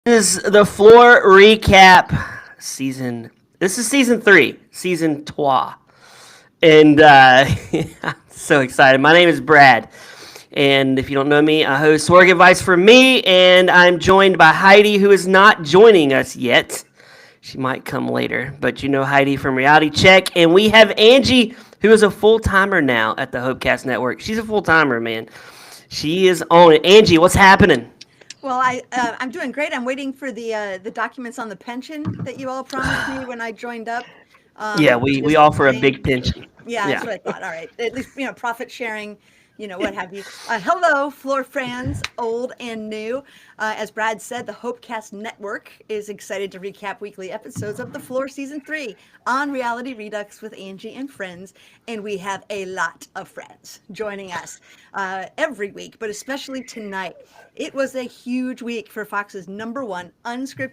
This is the floor recap season. This is season 3, season trois, and I'm so excited. My name is Brad, and if you don't know me, I host Work Advice for Me, and I'm joined by Heidi, who is not joining us yet. She might come later, but you know Heidi from Reality Check, and we have Angie, who is a full timer now at the Hopecast Network. She's a full timer, man. She is on it. Angie, what's happening? Well, I'm doing great. I'm waiting for the documents on the pension that you all promised me when I joined up. Yeah, we Just offer a saying. big pension. Yeah, that's Yeah. what I thought. All right, at least profit sharing, what have you. Hello, floor fans, old and new. As Brad said, the Hopecast Network is excited to recap weekly episodes of The Floor Season 3 on Reality Redux with Angie and friends, and we have a lot of friends joining us every week, but especially tonight. It was a huge week for Fox's #1 unscripted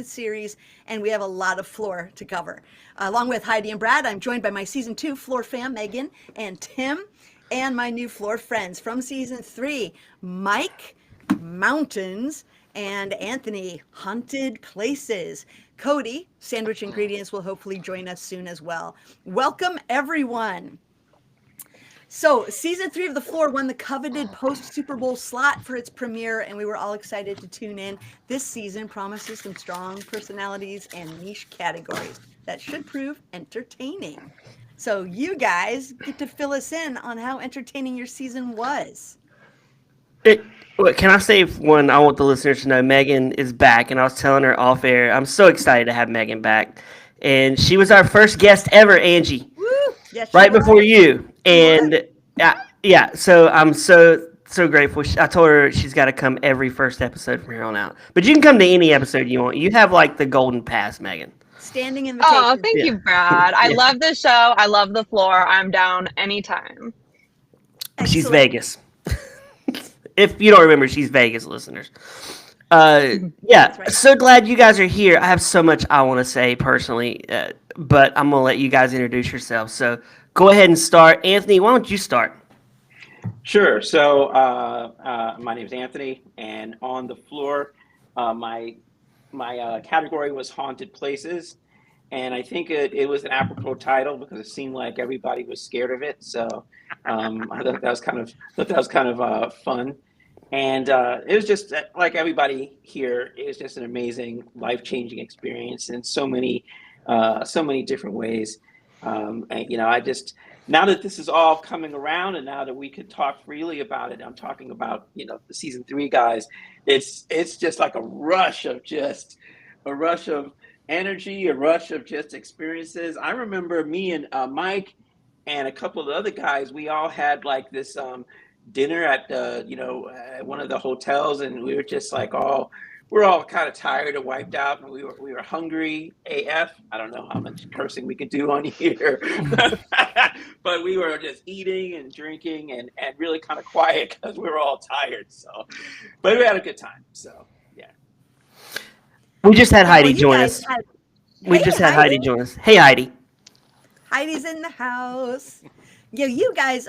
series, and we have a lot of floor to cover. Along with Heidi and Brad, I'm joined by my season 2 floor fam, Megan and Tim, and my new floor friends from season 3, Mike, Mountains, and Anthony, Haunted Places. Cody, Sandwich Ingredients, will hopefully join us soon as well. Welcome, everyone. So, season 3 of The Floor won the coveted post Super Bowl slot for its premiere, and we were all excited to tune in. This season promises some strong personalities and niche categories that should prove entertaining. So, you guys get to fill us in on how entertaining your season was. It, can I say one? I want the listeners to know Megan is back, and I was telling her off air. I'm so excited to have Megan back, and she was our first guest ever, Angie, Woo! Yes, she right before was. you. She was. And yeah, so I'm so grateful. I told her she's got to come every first episode from here on out. But you can come to any episode you want. You have like the golden pass, Megan. Standing Oh, invitation. thank Yeah, you, Brad. I yeah. love this show. I love the floor. I'm down anytime. She's Excellent. Vegas. If you don't remember, she's Vegas, listeners. That's Yeah, right. so glad you guys are here. I have so much I want to say personally, but I'm gonna let you guys introduce yourselves. So go ahead and start. Anthony, why don't you start? Sure. My name is Anthony, and on the floor, my category was haunted places, and I think it was an apropos title because it seemed like everybody was scared of it. So I thought that was kind of fun, and it was just like everybody here. It was just an amazing, life changing experience in so many different ways. I just now that this is all coming around, and now that we could talk freely about it, I'm talking about the season 3 guys. It's just like a rush of energy, a rush of just experiences. I remember me and Mike and a couple of the other guys. We all had like this dinner at at one of the hotels, and we were just like all we're all kind of tired and wiped out, and we were hungry AF. I don't know how much cursing we could do on here, but we were just eating and drinking and really kind of quiet because we were all tired. So, but we had a good time. So yeah. We just had Yeah, well, Heidi you join guys us. had. We Hey, just had Heidi. Heidi join us. Hey, Heidi. Heidi's in the house. Yeah, you guys,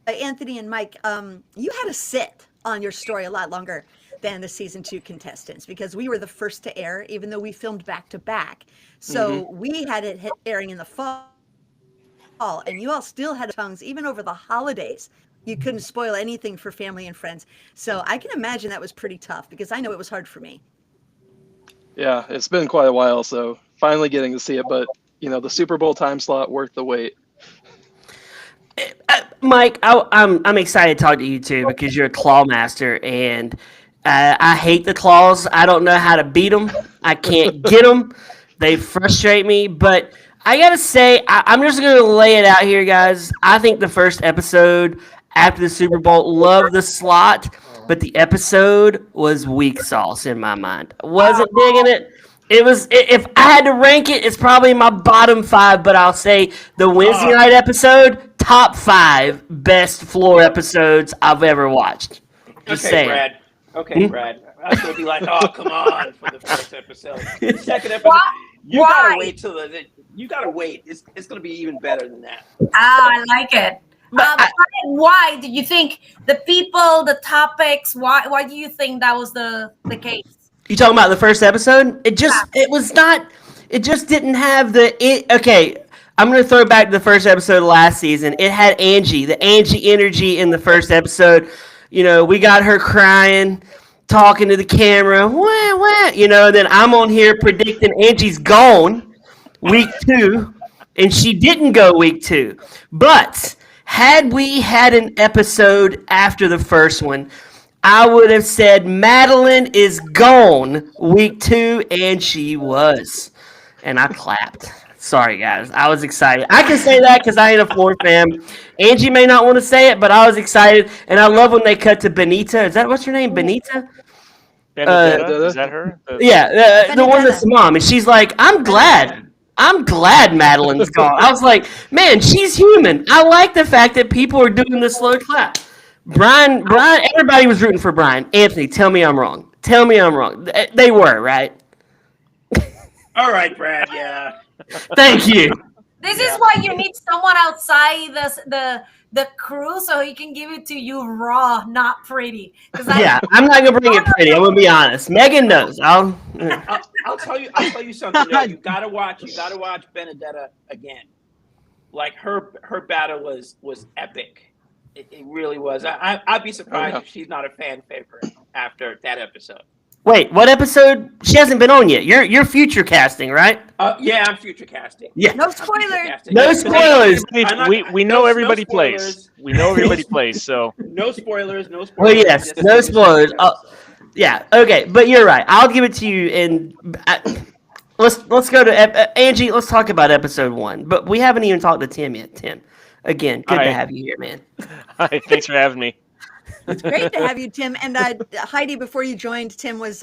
Anthony and Mike, you had to sit on your story a lot longer than the season 2 contestants because we were the first to air, even though we filmed back to back. Hmm. So we had it airing in the fall, and you all still had to hold your tongues even over the holidays. You couldn't spoil anything for family and friends. So I can imagine that was pretty tough because I know it was hard for me. Yeah, it's been quite a while, so finally getting to see it. But the Super Bowl time slot worth the wait. Mike, I'm excited to talk to you too because you're a claw master, and I hate the claws. I don't know how to beat them. I can't get them. They frustrate me. But I gotta say, I'm just gonna lay it out here, guys. I think the first episode after the Super Bowl, love the slot, but the episode was weak sauce in my mind. I wasn't digging it. It was if I had to rank it, it's probably my bottom 5. But I'll say the Wednesday Oh, night episode, top 5 best floor episodes I've ever watched. Just okay, saying. Brad. Okay, Brad. I was gonna be like, oh, come on, for the first episode. The second episode, Why? you gotta Why? wait till you gotta wait. It's gonna be even better than that. Ah, I like it. Why do you think the people, the topics? Why do you think that was the case? You talking about the first episode? It just didn't have okay. I'm gonna throw back to the first episode of last season. It had the Angie energy in the first episode. You know, we got her crying, talking to the camera, wah, wah, you know, then I'm on here predicting Angie's gone week 2, and she didn't go week 2. But had we had an episode after the first one, I would have said Madeline is gone week 2, and she was. And I clapped. Sorry, guys. I was excited. I can say that because I ain't a Floor fan. Angie may not want to say it, but I was excited. And I love when they cut to Benita. Is that what's her name? Benita? Benedetta? Is that her? Yeah, the one that's the mom. And she's like, I'm glad Madeline's gone. I was like, man, she's human. I like the fact that people are doing the slow clap. Brian, everybody was rooting for Brian. Anthony, tell me I'm wrong. Tell me I'm wrong. They were, right? All right, Brad. Yeah. Thank you. This is why you need someone outside the crew so he can give it to you raw, not pretty. Yeah, I'm not gonna bring it pretty. I'm gonna be honest. Megan knows. I'll tell you something. Though. You gotta watch Benedetta again. Like her battle was epic. It really was. I'd be surprised if she's not a fan favorite after that episode. Wait, what episode? She hasn't been on yet. You're future casting, right? Yeah, I'm future casting. Yeah. No spoilers. No spoilers. We know everybody plays. We know everybody plays. So no spoilers. No spoilers. Well, yes, no spoilers. Yeah. Okay, but you're right. I'll give it to you. And let's go to Angie. Let's talk about episode 1. But we haven't even talked to Tim yet. Tim, again, good to have you here, man. Hi, thanks for having me. It's great to have you, Tim. And Heidi, before you joined, Tim was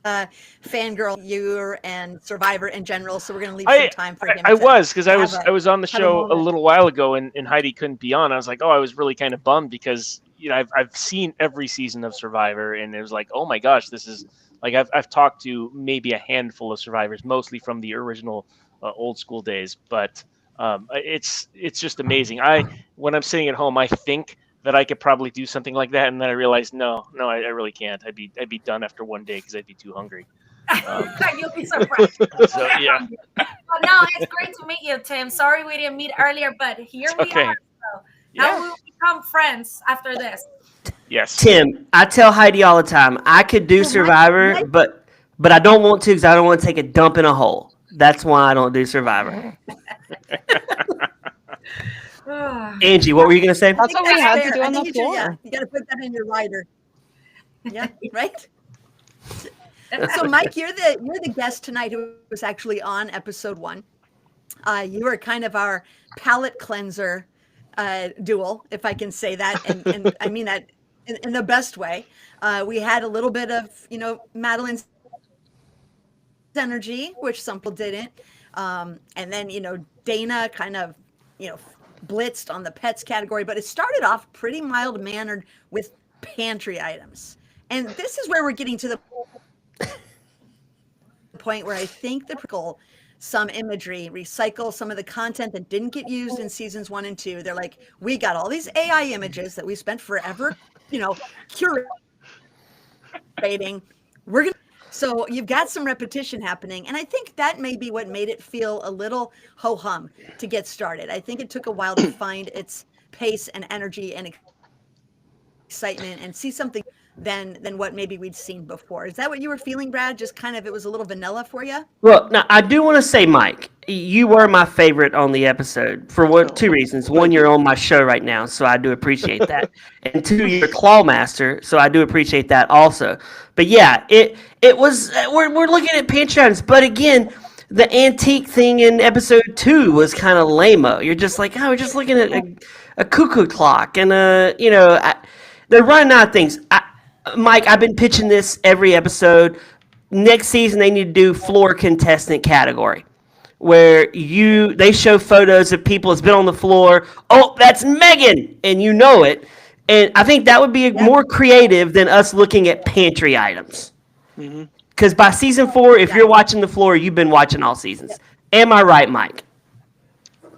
fangirl you and Survivor in general. So we're going to leave some time for him. I was on the show a little while ago, and Heidi couldn't be on. I was like, I was really kind of bummed because I've seen every season of Survivor, and it was like, oh my gosh, this is like I've talked to maybe a handful of survivors, mostly from the original old school days, but it's just amazing. When I'm sitting at home, I think that I could probably do something like that, and then I realized, no, I really can't. I'd be done after one day because I'd be too hungry. You'll be surprised. So yeah. But no, it's great to meet you, Tim. Sorry we didn't meet earlier, but here we are. So now we'll become friends after this. Yes. Tim, I tell Heidi all the time, I could do Survivor, but I don't want to because I don't want to take a dump in a hole. That's why I don't do Survivor. Angie, what were you going to say? That's what we had to do on the floor. You got to put that in your rider. Yeah, right? So, Mike, you're the guest tonight who was actually on episode 1. You were kind of our palate cleanser duel, if I can say that, and I mean that in the best way. We had a little bit of, Madeline's energy, which some people didn't, and then Dana kind of blitzed on the pets category, but it started off pretty mild-mannered with pantry items, and this is where we're getting to the point where I think some imagery, recycle some of the content that didn't get used in seasons 1 and 2. They're like, we got all these AI images that we spent forever, curating. So you've got some repetition happening. And I think that may be what made it feel a little ho-hum to get started. I think it took a while to find its pace and energy and excitement and see something than what maybe we'd seen before. Is that what you were feeling, Brad? Just kind of, it was a little vanilla for you? Well, now I do want to say, Mike, you were my favorite on the episode for 2 reasons. One, you're on my show right now, so I do appreciate that. And 2, you're a claw master, so I do appreciate that also. But yeah, it was, we're looking at Patreons, but again, the antique thing in episode 2 was kind of lame-o. You're just like, we're just looking at a cuckoo clock and they're running out of things. Mike, I've been pitching this every episode. Next season, they need to do floor contestant category, where they show photos of people that's been on the floor. Oh, that's Megan, and you know it. And I think that would be more creative than us looking at pantry items. Because by season 4, if you're watching the floor, you've been watching all seasons. Am I right, Mike?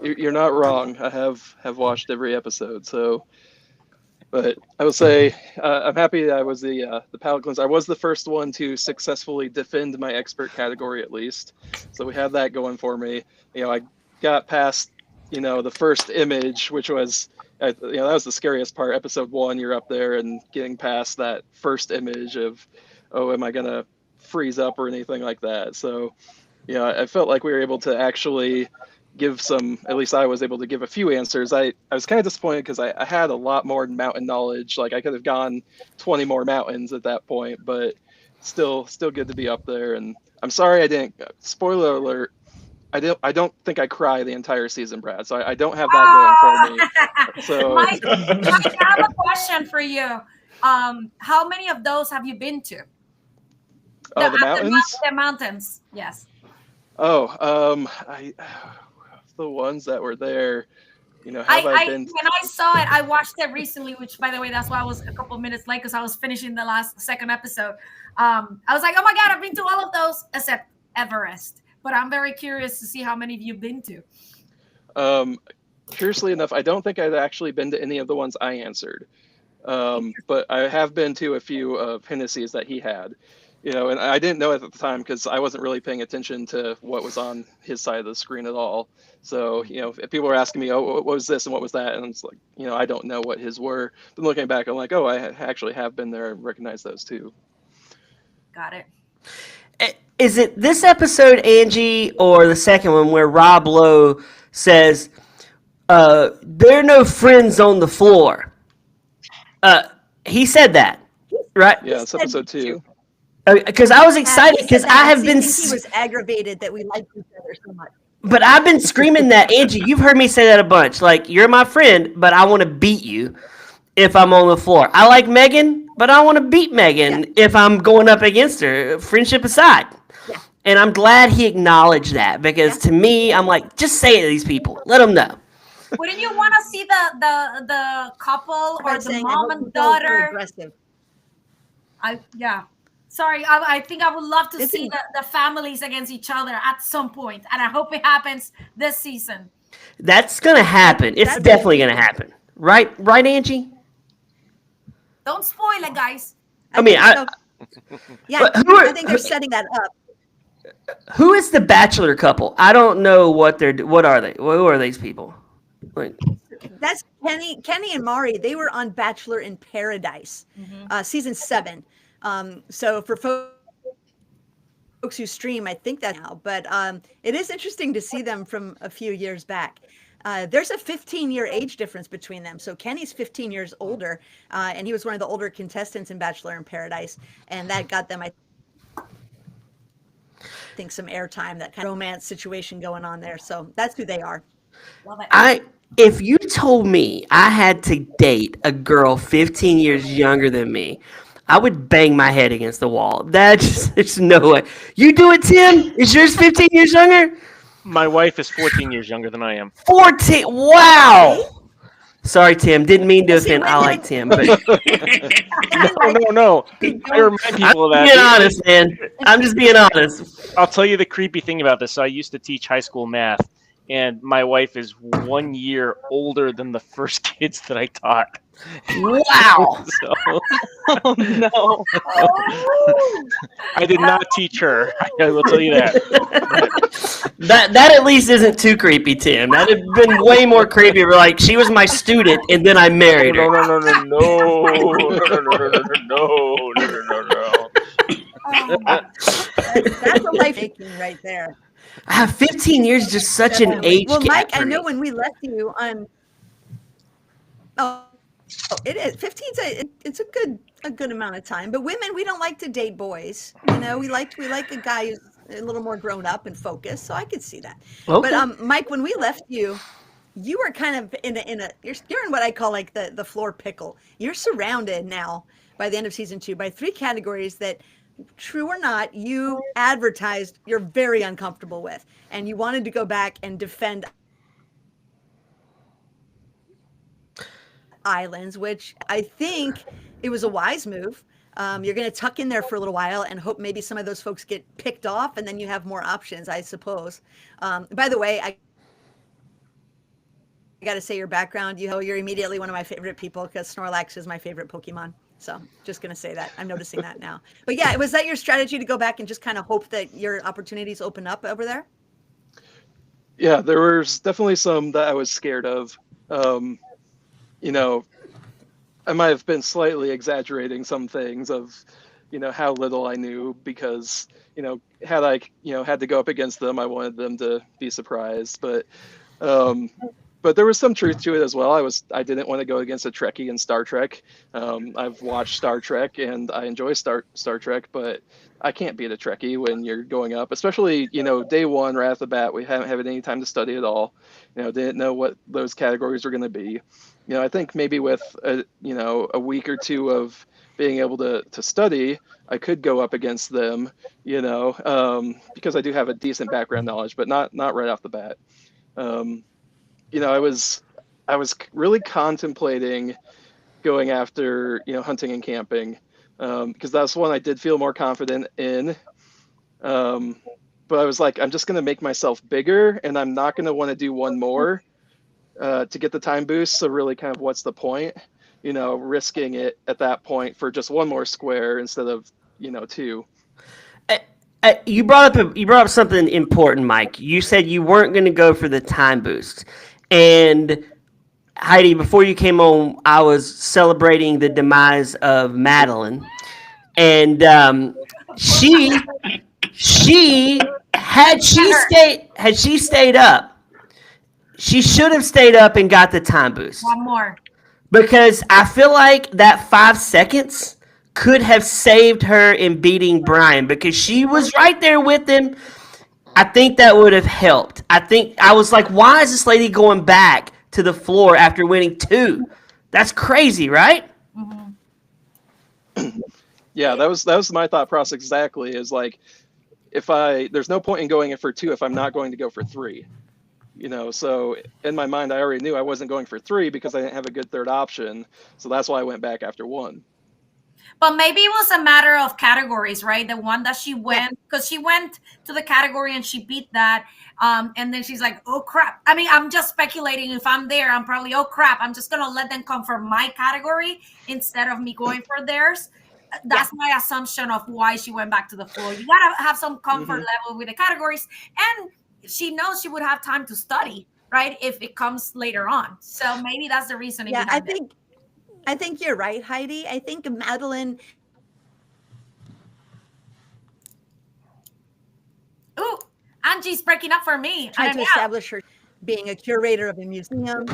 You're not wrong. I have watched every episode. So, but I will say I'm happy that I was the palate cleanser. I was the first one to successfully defend my expert category at least. So we have that going for me. I got past the first image, which was that was the scariest part. Episode 1, you're up there and getting past that first image of, oh, am I gonna freeze up or anything like that? So I felt like we were able to actually give at least I was able to give a few answers. I was kind of disappointed because I had a lot more mountain knowledge. Like I could have gone 20 more mountains at that point, but still good to be up there. And I'm sorry I didn't, spoiler alert, I don't think I cry the entire season, Brad. So I don't have that going for me. So Mike, I have a question for you. How many of those have you been to? the mountains? The mountains, yes. The ones that were there, When I saw it, I watched it recently, which, by the way, that's why I was a couple minutes late because I was finishing the second episode. I was like, oh my God, I've been to all of those except Everest. But I'm very curious to see how many of you've been to. Curiously enough, I don't think I've actually been to any of the ones I answered. But I have been to a few of Hennessy's that he had. And I didn't know it at the time because I wasn't really paying attention to what was on his side of the screen at all. So, if people were asking me, oh, what was this and what was that? And it's like, I don't know what his were. But looking back, I'm like, oh, I actually have been there and recognize those too. Got it. Is it this episode, Angie, or the second one where Rob Lowe says, there are no friends on the floor? He said that, right? Yeah, it's episode 2. Because I was excited because I have been. He was aggravated that we liked each other so much. But I've been screaming that, Angie. You've heard me say that a bunch. Like, you're my friend, but I want to beat you if I'm on the floor. I like Megan, but I want to beat Megan if I'm going up against her, friendship aside. Yeah. And I'm glad he acknowledged that because to me, I'm like, just say it to these people. Let them know. Wouldn't you want to see the couple or the mom and daughter? Aggressive. Sorry, I think I would love to see the families against each other at some point, and I hope it happens this season. That's gonna happen. It's definitely gonna happen. Right, Angie? Don't spoil it, guys. I mean, I think they're setting that up. Who is the bachelor couple? I don't know what are they? Who are these people? Like, that's Kenny and Mari. They were on Bachelor in Paradise, season 7. So for folks who stream, I think that now, but it is interesting to see them from a few years back. There's a 15-year age difference between them. So Kenny's 15 years older, and he was one of the older contestants in Bachelor in Paradise, and that got them, I think, some airtime, that kind of romance situation going on there. So that's who they are. Love it. If you told me I had to date a girl 15 years younger than me, I would bang my head against the wall. There's no way. You do it, Tim? Is yours 15 years younger? My wife is 14 years younger than I am. 14? Wow. Sorry, Tim. Didn't mean to offend. I like Tim. But No. I remind people of that. I'm being honest, man. I'm just being honest. I'll tell you the creepy thing about this. So I used to teach high school math, and my wife is 1 year older than the first kids that I taught. Wow. Oh no. I did not teach her. I will tell you that. That at least isn't too creepy, Tim. That'd have been way more creepy. If like she was my student and then I married her. That's a life making right there. 15 years is just such an age Well, gap. Mike, for I know me. when we left you on. It is 15's it's a good amount of time. But women, we don't like to date boys. We like a guy who's a little more grown up and focused. So I could see that. Okay. But Mike, when we left you, you were kind of you're in what I call like the floor pickle. You're surrounded now by the end of season 2 by 3 categories that, true or not, you advertised you're very uncomfortable with, and you wanted to go back and defend islands, which I think it was a wise move. You're going to tuck in there for a little while and hope maybe some of those folks get picked off, and then you have more options, I suppose. By the way, I got to say your background. You're immediately one of my favorite people because Snorlax is my favorite Pokemon. So just going to say that. I'm noticing that now. But yeah, was that your strategy to go back and just kind of hope that your opportunities open up over there? Yeah, there was definitely some that I was scared of. You know, I might have been slightly exaggerating some things of, how little I knew because, had I, had to go up against them, I wanted them to be surprised. But there was some truth to it as well. I didn't want to go against a Trekkie in Star Trek. I've watched Star Trek and I enjoy Star Trek, but I can't beat a Trekkie when you're going up, especially, day one right off the bat. We haven't had any time to study at all. Didn't know what those categories were going to be. I think maybe with a week or two of being able to study, I could go up against them, because I do have a decent background knowledge, but not right off the bat. I was really contemplating going after, hunting and camping, because that's one I did feel more confident in. But I was like, I'm just going to make myself bigger and I'm not going to want to do one more to get the time boost. So really kind of what's the point, risking it at that point for just one more square instead of, two. You brought up something important, Mike. You said you weren't going to go for the time boost. And Heidi, before you came on, I was celebrating the demise of Madeline. And she had she stayed up, she should have stayed up and got the time boost. One more. Because I feel like that 5 seconds could have saved her in beating Brian because she was right there with him. I think that would have helped. I was like, why is this lady going back to the floor after winning 2? That's crazy, right? Mm-hmm. Yeah, that was my thought process exactly. Is like, there's no point in going in for 2 if I'm not going to go for 3. So in my mind, I already knew I wasn't going for 3 because I didn't have a good third option. So that's why I went back after 1. But maybe it was a matter of categories, right? The one that she went, because she went to the category and she beat that. And then she's like, oh, crap. I mean, I'm just speculating. If I'm there, I'm probably, oh, crap. I'm just going to let them come for my category instead of me going for theirs. That's my assumption of why she went back to the floor. You got to have some comfort level with the categories. And she knows she would have time to study, right? If it comes later on. So maybe that's the reason. Yeah, I think you're right, Heidi. I think Madeline. Ooh, Angie's breaking up for me. Tried to establish her being a curator of a museum.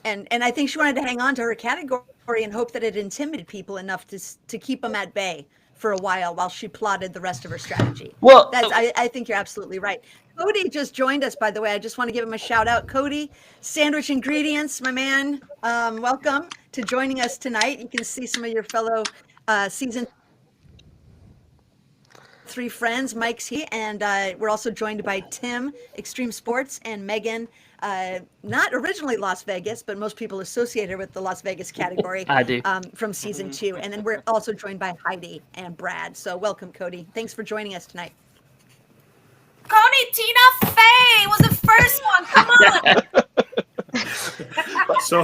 And I think she wanted to hang on to her category and hope that it intimidated people enough to keep them at bay for a while she plotted the rest of her strategy. Well, I think you're absolutely right. Cody just joined us, by the way. I just want to give him a shout out. Cody, Sandwich Ingredients, my man. Welcome to joining us tonight. You can see some of your fellow season 3 friends. Mike's here, and we're also joined by Tim, Extreme Sports, and Megan. Not originally Las Vegas, but most people associate her with the Las Vegas category. I do. From season 2. And then we're also joined by Heidi and Brad. So welcome, Cody. Thanks for joining us tonight. Cody, Tina Fey was the first one. Come on. So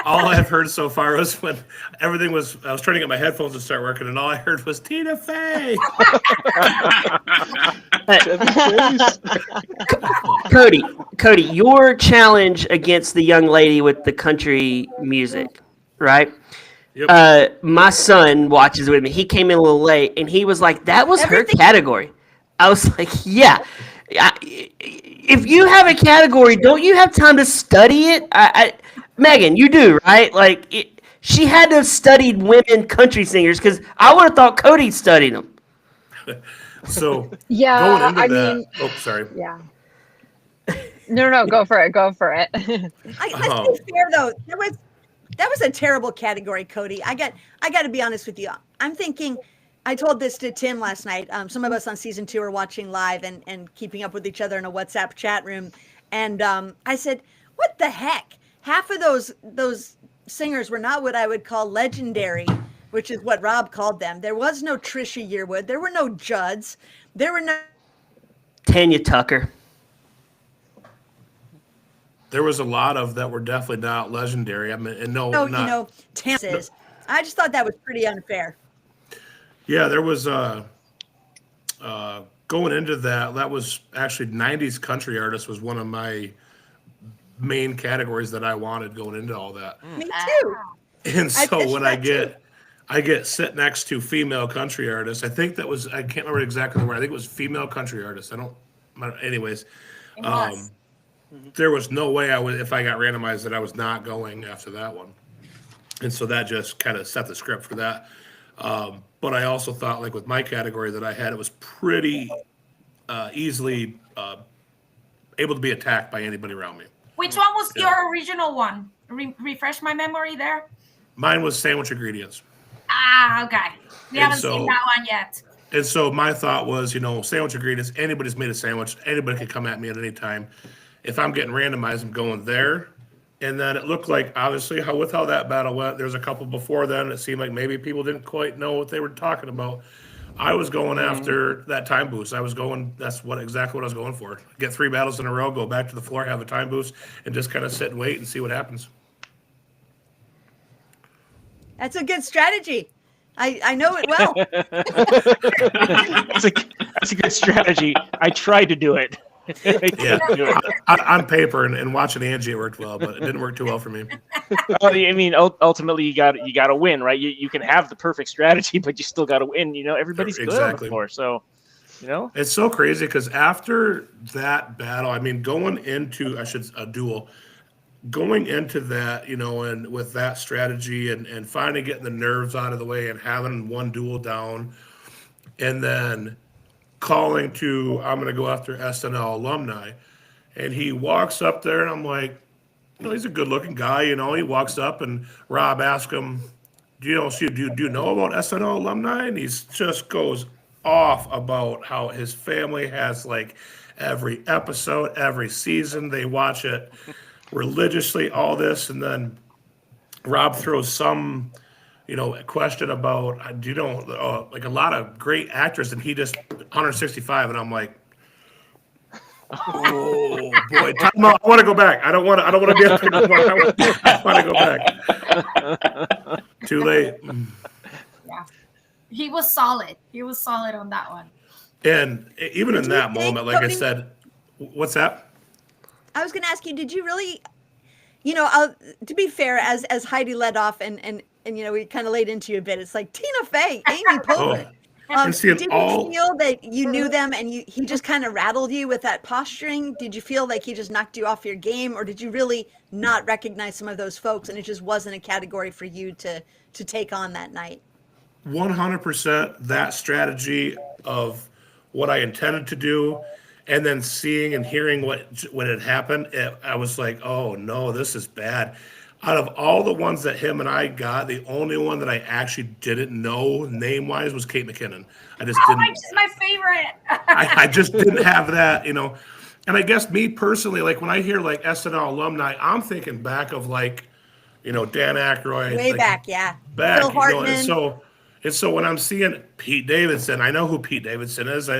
all I've heard so far was when I was trying to get my headphones to start working, and all I heard was Tina Fey. Cody, your challenge against the young lady with the country music, right? Yep. My son watches with me. He came in a little late, and he was like, that was her category. I was like, yeah. If you have a category, don't you have time to study it? Megan, you do, right? Like, she had to have studied women country singers because I would have thought Cody studied them. So, yeah, going into that. Oh, sorry. Yeah. No, go for it. Go for it. Let's be fair, though. That was a terrible category, Cody. I got to be honest with you. I'm thinking. I told this to Tim last night. Some of us on season 2 are watching live and keeping up with each other in a WhatsApp chat room. And I said, what the heck? Half of those singers were not what I would call legendary, which is what Rob called them. There was no Trisha Yearwood. There were no Judds. There were no Tanya Tucker. there was a lot of that were definitely not legendary. I mean, and no, So, not Tamsis. I just thought that was pretty unfair. yeah. There was going into that. That was actually '90s country artist was one of my main categories that I wanted going into all that. Me too. And I so pitched when that I get sit next to female country artists, I think that was I can't remember exactly the word. I think it was female country artists. Anyways, It was. there was no way I would if I got randomized that I was not going after that one. And so that just kind of set the script for that. But I also thought, like with my category that I had, it was pretty easily able to be attacked by anybody around me. Which one was Yeah. your original one? Refresh my memory there. Mine was sandwich ingredients. Ah, okay. We And haven't so- seen that one yet. And so my thought was, sandwich ingredients, anybody's made a sandwich, anybody could come at me at any time. If I'm getting randomized, I'm going there. And then it looked like, obviously, with how that battle went, there's a couple before then. It seemed like maybe people didn't quite know what they were talking about. I was going after that time boost. That's exactly what I was going for. Get 3 battles in a row, go back to the floor, have a time boost, and just kind of sit and wait and see what happens. That's a good strategy. I know it well. That's a good strategy. I tried to do it. Yeah, on paper and watching Angie, it worked well, but it didn't work too well for me. Well, I mean, ultimately, you got to win, right? You can have the perfect strategy, but you still got to win. Everybody's good on the Exactly. floor, so It's so crazy because after that battle, I mean, going into a duel, going into that, and with that strategy and finally getting the nerves out of the way and having one duel down, and then calling to I'm going to go after SNL alumni, and he walks up there, and I'm like, he's a good-looking guy, He walks up, and Rob asks him, do you know about SNL alumni? And he just goes off about how his family has like every episode, every season. They watch it religiously, all this, and then Rob throws some, a question about, like a lot of great actors, and he just 165, and I'm like, oh boy, time out. I want to go back. I don't want to be up here no more. I want to go back. Too late. Yeah. He was solid. He was solid on that one. And even in that think, moment, like I Cody- said, what's that? I was going to ask you, did you really, to be fair, as Heidi led off and we kind of laid into you a bit, it's like Tina Fey, Amy Poehler. And seeing Did all- you feel that you knew them and he just kind of rattled you with that posturing? Did you feel like he just knocked you off your game, or did you really not recognize some of those folks and it just wasn't a category for you to take on that night? 100% that strategy of what I intended to do, and then seeing and hearing when it happened, I was like, oh no, this is bad. Out of all the ones that him and I got, the only one that I actually didn't know name-wise was Kate McKinnon. I just didn't. She's my favorite. I just didn't have that, And I guess me personally, like when I hear like SNL alumni, I'm thinking back of like, Dan Aykroyd. Way like, back, yeah. back, Phil Hartman. and so when I'm seeing Pete Davidson, I know who Pete Davidson is.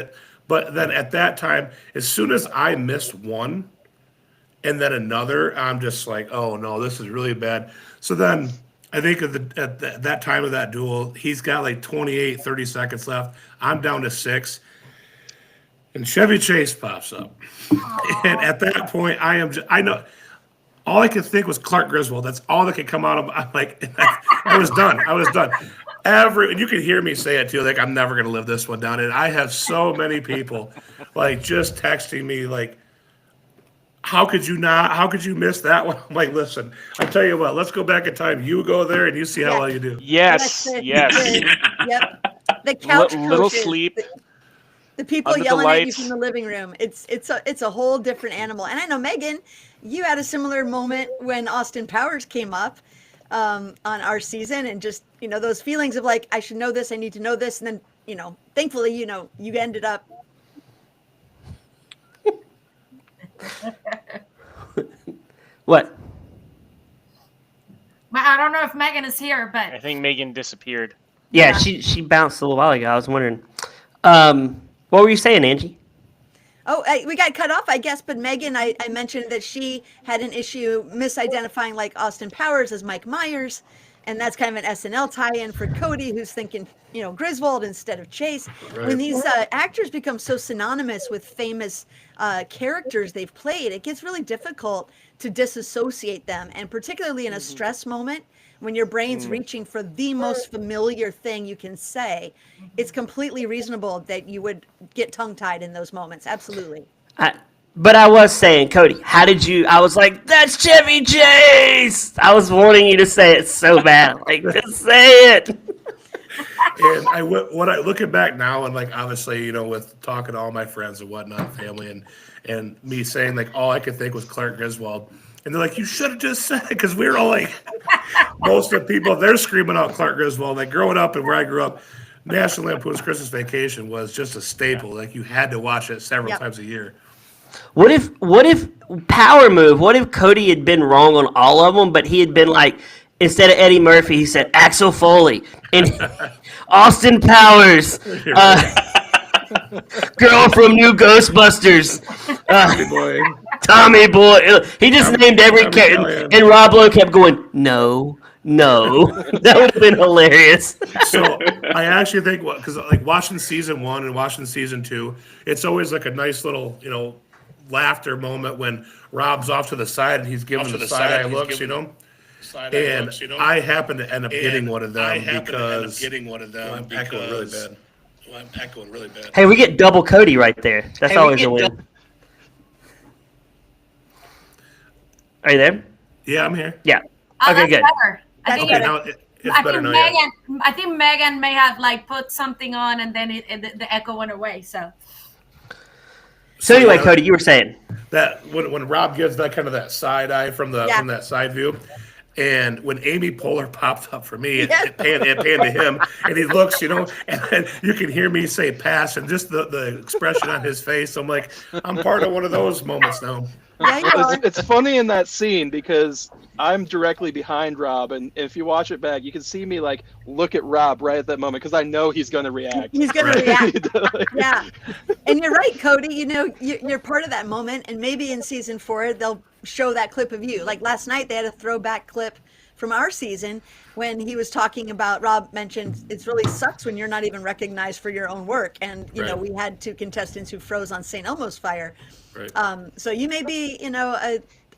But then at that time, as soon as I missed one and then another, I'm just like, oh no, this is really bad. So then I think at that time of that duel, he's got like 28, 30 seconds left. I'm down to 6. And Chevy Chase pops up. And at that point, I know all I could think was Clark Griswold. That's all that could come out of. I'm like, I was done. And you can hear me say it too. Like, I'm never gonna live this one down. And I have so many people, like, just texting me, like, how could you miss that one? I'm like, listen, I tell you what, let's go back in time. You go there and you see how well you do. yes. Yep. The couch Little coaches, sleep. The people Under the yelling at you lights. from the living room. It's a whole different animal. And I know, Megan, you had a similar moment when Austin Powers came up on our season, and just, those feelings of like, I should know this, I need to know this. And then, thankfully, you ended up. What? I don't know if Megan is here, I but think Megan disappeared. Yeah, she bounced a little while ago. I was wondering. What were you saying, Angie? Oh, we got cut off, I guess. But Megan, I mentioned that she had an issue misidentifying like Austin Powers as Mike Myers. And that's kind of an SNL tie-in for Cody, who's thinking, Griswold instead of Chase. Right. When these actors become so synonymous with famous characters they've played, it gets really difficult to disassociate them. And particularly in a stress moment, when your brain's reaching for the most familiar thing you can say, it's completely reasonable that you would get tongue-tied in those moments. Absolutely. But I was saying, Cody, how did you? I was like, that's Chevy Chase. I was wanting you to say it so bad. Like, just say it. And looking back now, and like obviously, with talking to all my friends and whatnot, family, and me saying like all I could think was Clark Griswold, and they're like, you should have just said it, because we were all like, most of the people they're screaming out Clark Griswold. Like growing up and where I grew up, National Lampoon's Christmas Vacation was just a staple. Like you had to watch it several times a year. What if power move? What if Cody had been wrong on all of them, but he had been like, instead of Eddie Murphy, he said Axel Foley and Austin Powers, girl from New Ghostbusters, Tommy Boy. He just named every character, and Rob Lowe kept going, no. That would have been hilarious. So I actually think, because like watching season 1 and watching season 2, it's always like a nice little, laughter moment when Rob's off to the side and he's giving the side eye looks, And I happen to end up getting one of them because I'm echoing really bad. Hey, we get double Cody right there. That's always a win. Are you there? Yeah, I'm here. Yeah. Oh, Okay, that's good. better. Okay, now it's better now. Yeah. I think Megan may have like put something on and then the echo went away. So anyway, Cody, you were saying that when Rob gives that kind of that side eye from that side view, and when Amy Poehler popped up for me, it panned to him, and he looks, and then you can hear me say pass, and just the expression on his face. I'm like, I'm part of one of those moments now. Yeah, It's funny in that scene because I'm directly behind Rob, and if you watch it back, you can see me like look at Rob right at that moment because I know he's going to react. He's going to react. Yeah, and you're right, Cody. You're part of that moment, and maybe in season 4 they'll show that clip of you. Like last night, they had a throwback clip from our season when he was talking about. Rob mentioned it really sucks when you're not even recognized for your own work, and we had 2 contestants who froze on St. Elmo's fire. Right. So you may be,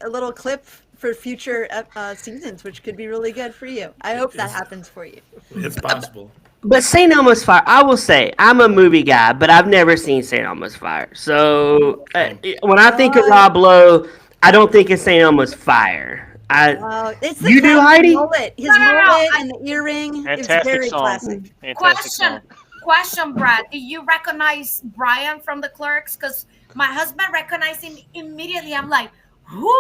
a little clip for future seasons, which could be really good for you. I hope that happens for you. It's possible. But St. Elmo's Fire, I will say, I'm a movie guy, but I've never seen St. Elmo's Fire. So when I think of Rob Lowe, I don't think of St. Elmo's Fire. It's the you do, Heidi? mullet. His mullet and the earring. Fantastic It's very song. classic. Fantastic Question, Brad. Do you recognize Brian from the Clerks? Because my husband recognized him immediately. I'm like, who?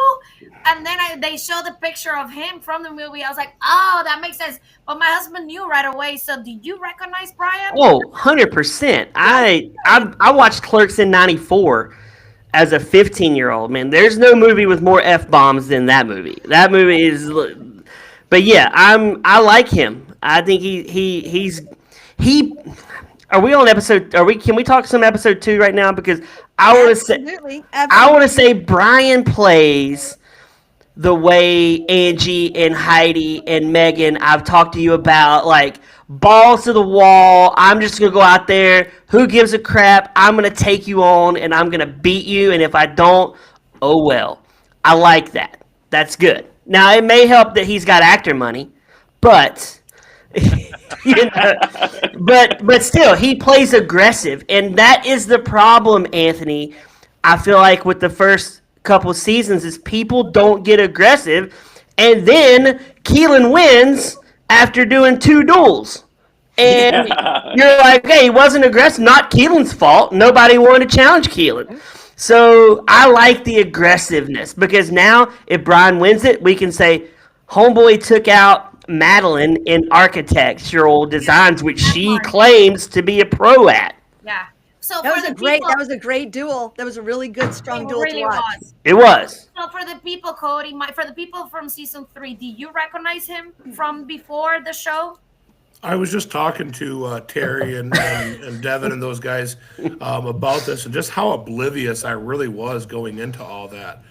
And then they show the picture of him from the movie. I was like, oh, that makes sense. But my husband knew right away. So did you recognize Brian? Oh, 100%. I watched Clerks in 94 as a 15-year-old. Man, there's no movie with more F-bombs than that movie. That movie is... But yeah, I like him. I think he's... Are we on episode? Can we talk some episode 2 right now? Because I want to say Brian plays the way Angie and Heidi and Megan I've talked to you about, like balls to the wall. I'm just gonna go out there. Who gives a crap? I'm gonna take you on and I'm gonna beat you. And if I don't, oh well. I like that. That's good. Now it may help that he's got actor money, but. But still, he plays aggressive, and that is the problem, Anthony. I feel like with the first couple seasons is people don't get aggressive, and then Keelan wins after doing 2 duels, and you're like, hey, he wasn't aggressive. Not Keelan's fault. Nobody wanted to challenge Keelan. So I like the aggressiveness because now if Brian wins it, we can say homeboy took out Madeline in architectural designs, which she claims to be a pro at. Yeah. So that was a great duel. That was a really good, strong duel to watch. It was. So for the people, Cody, for the people from season 3, do you recognize him from before the show? I was just talking to Terry and Devin and those guys about this and just how oblivious I really was going into all that.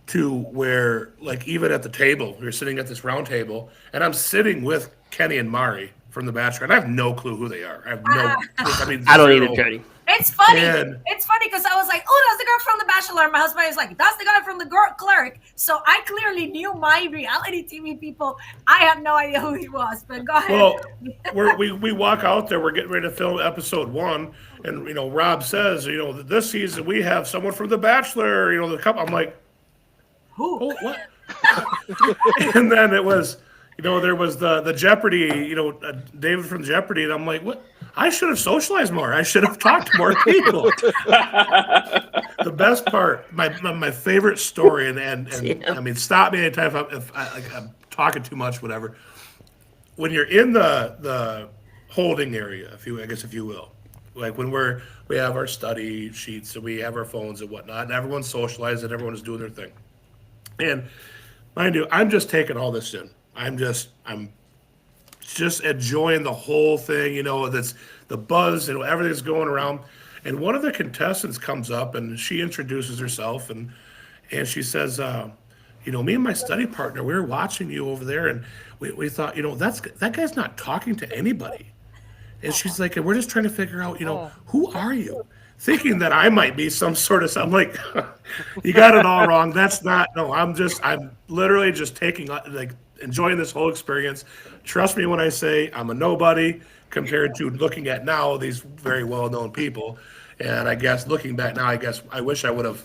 To where, like, even at the table, we were sitting at this round table, and I'm sitting with Kenny and Mari from The Bachelor, and I have no clue who they are. I have no. I mean, I don't zero. either, Cody. It's funny. And- It's funny because I was like, "Oh, that's the girl from The Bachelor." My husband is like, "That's the guy from The Clerk." So I clearly knew my reality TV people. I had no idea who he was. But go ahead. Well, we walk out there. We're getting ready to film episode 1, and Rob says, this season we have someone from The Bachelor. The couple. I'm like, Who? oh, what? And then it was, there was the Jeopardy. David from Jeopardy, and I'm like, what? I should have socialized more. I should have talked to more people. The best part, my favorite story, and I mean, stop me anytime if I'm talking too much, whatever. When you're in the holding area, if you will, like when we have our study sheets and we have our phones and whatnot, and everyone's socializing, everyone is doing their thing. And mind you, I'm just taking all this in. I'm just enjoying the whole thing, that's the buzz, everything's going around. And one of the contestants comes up and she introduces herself and she says, me and my study partner, we were watching you over there and we thought, that guy's not talking to anybody. And she's like, and we're just trying to figure out, who are you? Thinking that I might be some sort of, I'm like, you got it all wrong. That's not, no, I'm literally just taking, enjoying this whole experience. Trust me when I say I'm a nobody compared to looking at now these very well-known people. And I guess looking back now, I wish I would have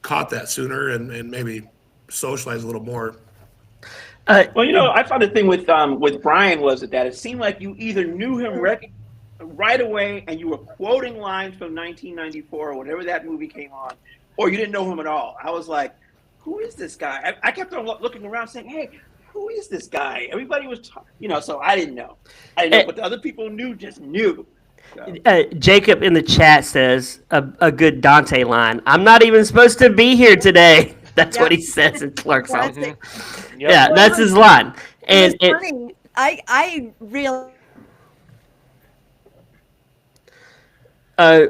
caught that sooner and maybe socialized a little more. Well, I found the thing with Brian was that it seemed like you either knew him right away and you were quoting lines from 1994 or whatever that movie came on, or you didn't know him at all. I was like, who is this guy? I kept on looking around saying, hey, who is this guy? Everybody was, so I didn't know. But the other people just knew. So. Jacob in the chat says a good Dante line. I'm not even supposed to be here today. That's what he says in Clerk's Office. Yeah, that's his line. And it's funny. I realized.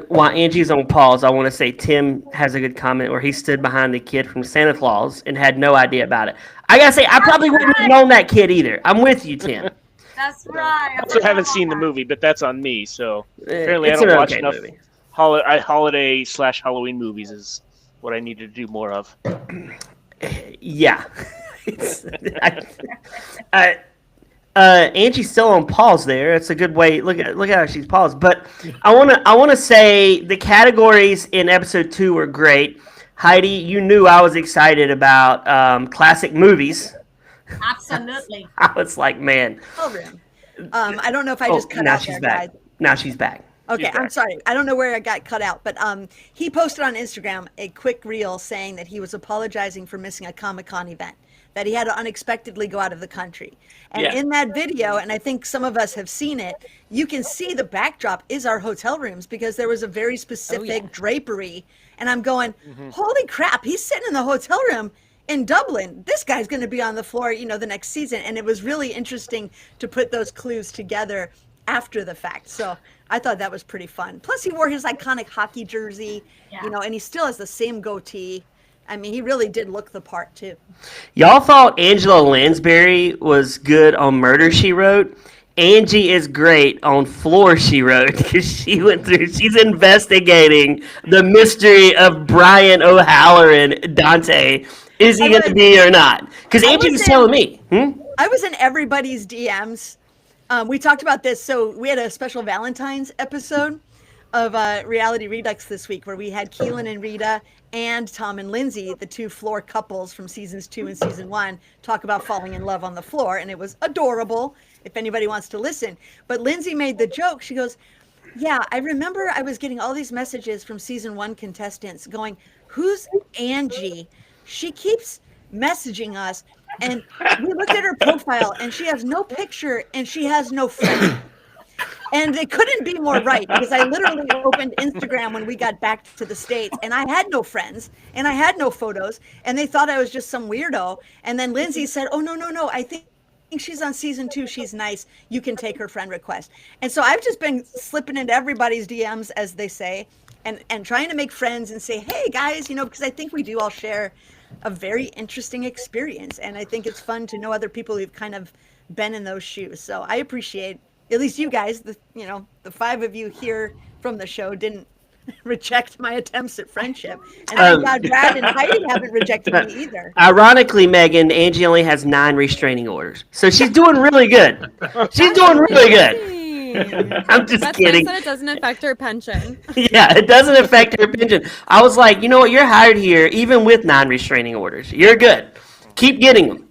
While Angie's on pause, I want to say Tim has a good comment where he stood behind the kid from Santa Claus and had no idea about it. I gotta say, I probably wouldn't have known that kid either. I'm with you, Tim. That's right. I also haven't seen the movie, but that's on me. So apparently, I It's don't an watch okay enough movie. holiday/Halloween movies. Is what I need to do more of. Yeah. Angie's still on pause there. It's a good way. Look at how she's paused. But I wanna say the categories in episode 2 were great. Heidi, you knew I was excited about classic movies. Absolutely. I was like, man. I don't know if I just cut now out she's there, back. guys. Now she's back. Okay, She's back. I'm sorry. I don't know where I got cut out, but he posted on Instagram a quick reel saying that he was apologizing for missing a Comic-Con event, that he had to unexpectedly go out of the country. And in that video, and I think some of us have seen it, you can see the backdrop is our hotel rooms because there was a very specific drapery. And I'm going, holy crap, he's sitting in the hotel room in Dublin. This guy's going to be on the floor, the next season. And it was really interesting to put those clues together after the fact. So I thought that was pretty fun. Plus, he wore his iconic hockey jersey, and he still has the same goatee. I mean, he really did look the part, too. Y'all thought Angela Lansbury was good on Murder, She Wrote? Angie is great on Floor, She Wrote because she's investigating the mystery of Brian O'Halloran, Dante. Is he going to be or not? Because Angie was telling me. I was in everybody's DMs. We talked about this. So we had a special Valentine's episode of Reality Redux this week where we had Keelan and Rita and Tom and Lindsay, the two floor couples from seasons 2 and season 1, talk about falling in love on the floor. And it was adorable if anybody wants to listen. But Lindsay made the joke. She goes, yeah, I remember I was getting all these messages from season 1 contestants going, who's Angie? She keeps messaging us. And we looked at her profile and she has no picture and she has no friend. And it couldn't be more right because I literally opened Instagram when we got back to the States and I had no friends and I had no photos and they thought I was just some weirdo. And then Lindsay said, oh, no. I think she's on season 2. She's nice. You can take her friend request. And so I've just been slipping into everybody's DMs, as they say, and trying to make friends and say, hey guys, because I think we do all share a very interesting experience. And I think it's fun to know other people who've kind of been in those shoes. So I appreciate, at least you guys, the 5 of you here from the show didn't reject my attempts at friendship. And thank God Brad and Heidi haven't rejected me either. Ironically, Megan, Angie only has 9 restraining orders. So she's doing really good. She's doing really good. I'm just kidding. Nice that it doesn't affect her pension. Yeah, it doesn't affect her pension. I was like, you know what? You're hired here even with 9 restraining orders. You're good. Keep getting them.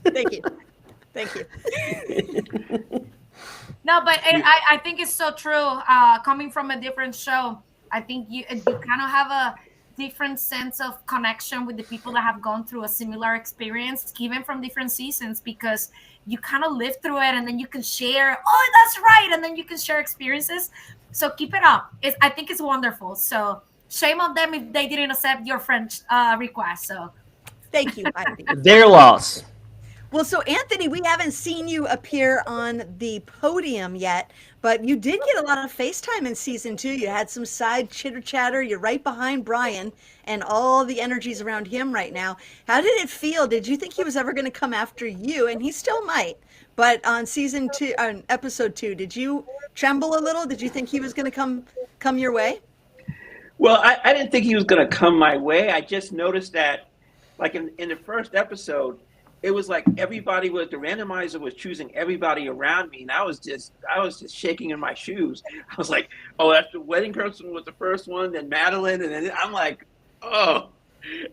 Thank you. Thank you. No, but I think it's so true. Coming from a different show, I think you kind of have a different sense of connection with the people that have gone through a similar experience, even from different seasons, because you kind of live through it, and then you can share, oh, that's right, and then you can share experiences. So keep it up. I think it's wonderful. So shame on them if they didn't accept your friend request. So thank you, Heidi. Their loss. Well, so Anthony, we haven't seen you appear on the podium yet, but you did get a lot of FaceTime in season 2. You had some side chitter chatter. You're right behind Brian, and all the energies around him right now. How did it feel? Did you think he was ever going to come after you? And he still might. But on season 2, on episode 2, did you tremble a little? Did you think he was going to come your way? Well, I didn't think he was going to come my way. I just noticed that, like in the first episode, it was like the randomizer was choosing everybody around me, and I was just shaking in my shoes. I was like, oh, that's the wedding person was the first one, then Madeline, and then I'm like, oh,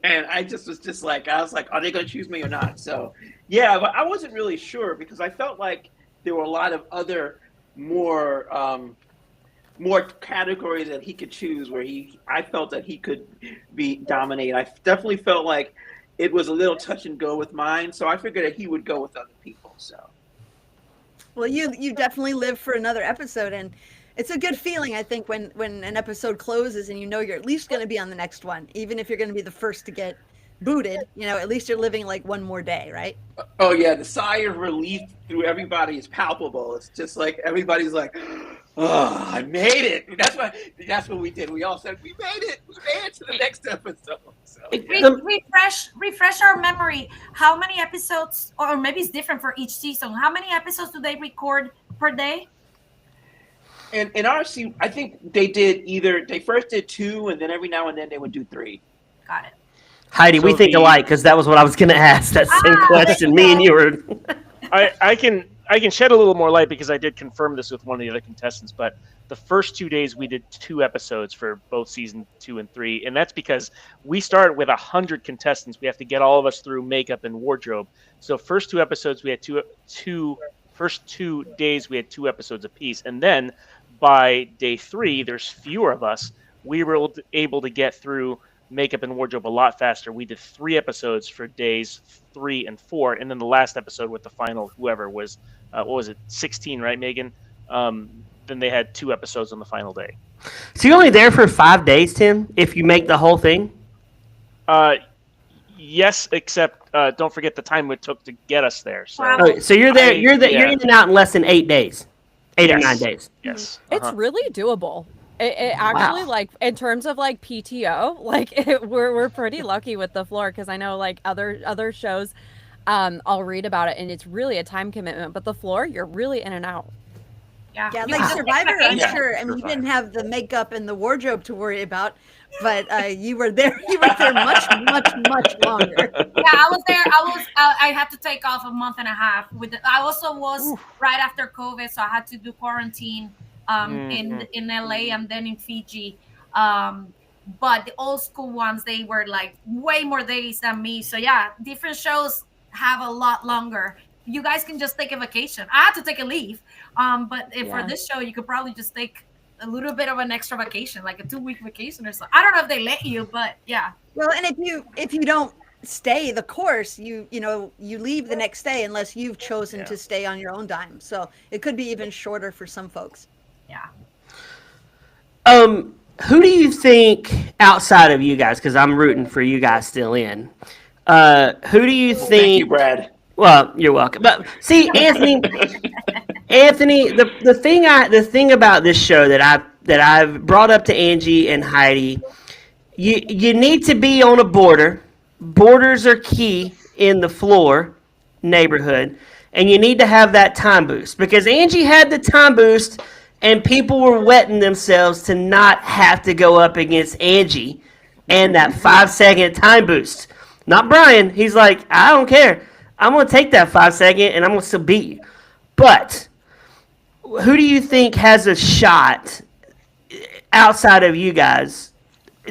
and I was like, are they going to choose me or not? So yeah, but I wasn't really sure because I felt like there were a lot of other more categories that he could choose where I felt that he could dominate. I definitely felt like it was a little touch and go with mine, so I figured that he would go with other people. So, well, you definitely live for another episode, and it's a good feeling, I think, when an episode closes and you're at least going to be on the next one, even if you're going to be the first to get booted. At least you're living like one more day, right? Oh yeah, the sigh of relief through everybody is palpable. It's just like everybody's like, oh, I made it. That's what we did. We all said we made it. We made it to the next episode. So, refresh our memory. How many episodes, or maybe it's different for each season, how many episodes do they record per day? And in our season, I think they first did 2, and then every now and then they would do 3. Got it. Heidi, we think alike because that was what I was going to ask. That same question. Me and you were. I can shed a little more light because I did confirm this with one of the other contestants, but the first 2 days we did 2 episodes for both season 2 and 3, and that's because we started with 100 contestants. We have to get all of us through makeup and wardrobe. So first 2 episodes we had first 2 days we had 2 episodes apiece, and then by day 3 there's fewer of us. We were able to get through makeup and wardrobe a lot faster. We did 3 episodes for days 3 and 4, and then the last episode with the final whoever was what was it, 16, right, Megan? Then they had 2 episodes on the final day. So you're only there for 5 days, Tim, if you make the whole thing? Yes, except don't forget the time it took to get us there. So, so you're there. You're in and out in less than 8 days, 8 or 9 days. Yes, it's really doable. It actually, like, in terms of like PTO, like we're pretty lucky with the floor, because I know like other shows, I'll read about it and it's really a time commitment. But the floor, you're really in and out. Yeah, like Survivor, I'm sure. I mean, you didn't have the makeup and the wardrobe to worry about, but you were there. You were there much longer. Yeah, I was there. I had to take off a month and a half. I also was right after COVID, so I had to do quarantine in LA and then in Fiji. But the old school ones, they were like way more days than me. So yeah, different shows have a lot longer. You guys can just take a vacation. I had to take a leave. But for this show, you could probably just take a little bit of an extra vacation, like a 2-week vacation or something. I don't know if they let you, but yeah. Well, and if you don't stay the course, you leave the next day unless you've chosen to stay on your own dime. So it could be even shorter for some folks. Yeah. Who do you think outside of you guys? Because I'm rooting for you guys still in. Who do you think? Thank you, Brad. Well, you're welcome. But see, Anthony, the thing about this show that I've brought up to Angie and Heidi, you need to be on a border. Borders are key in the floor neighborhood, and you need to have that time boost because Angie had the time boost, and people were wetting themselves to not have to go up against Angie and that 5-second time boost. Not Brian. He's like, I don't care. I'm going to take that 5 second and I'm going to still beat you. But who do you think has a shot outside of you guys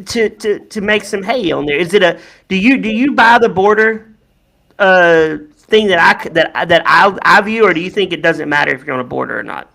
to make some hay on there? Is it do you buy the border thing that I view, or do you think it doesn't matter if you're on a border or not?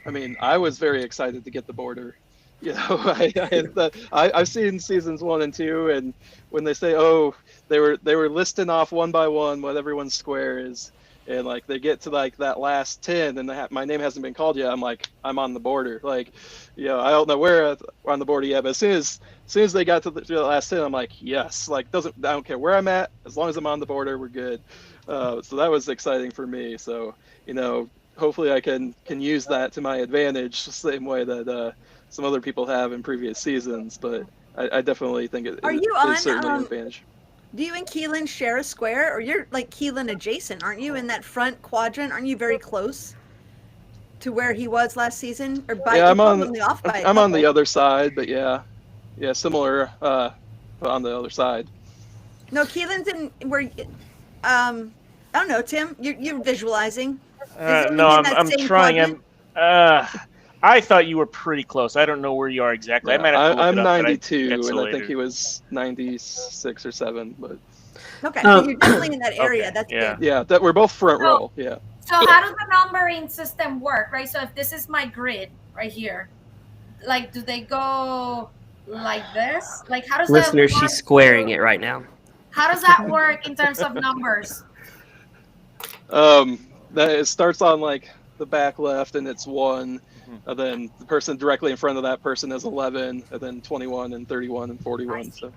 I mean, I was very excited to get the border. You know, I've seen seasons 1 and 2, and when they say, oh, they were listing off one by one what everyone's square is, and like they get to like that last 10, and my name hasn't been called yet. I'm like, I'm on the border. Like, you know, I don't know where we're on the border yet, but as soon as they got to the last 10, I'm like, yes. Like, I don't care where I'm at, as long as I'm on the border, we're good. So that was exciting for me. So, you know, hopefully I can use that to my advantage, the same way that some other people have in previous seasons. But I definitely think it is certainly an advantage. Do you and Keelan share a square, or you're like Keelan adjacent? Aren't you in that front quadrant? Aren't you very close to where he was last season? Or I'm on the other side, but yeah, similar, but on the other side. No, Keelan's in where. I don't know, Tim. You're visualizing. No, I'm trying. I thought you were pretty close. I don't know where you are exactly. Yeah, I'm 92, and I think he was 96 or 7. But okay, so you're definitely in that area. Okay, That's yeah. good. Yeah, that we're both front row. Yeah. So how does the numbering system work, right? So if this is my grid right here, like, do they go like this? Like, how does Listeners, that work? she's squaring it right now. How does that work in terms of numbers? That it starts on like the back left, and it's 1. And then the person directly in front of that person is 11, and then 21 and 31 and 41. So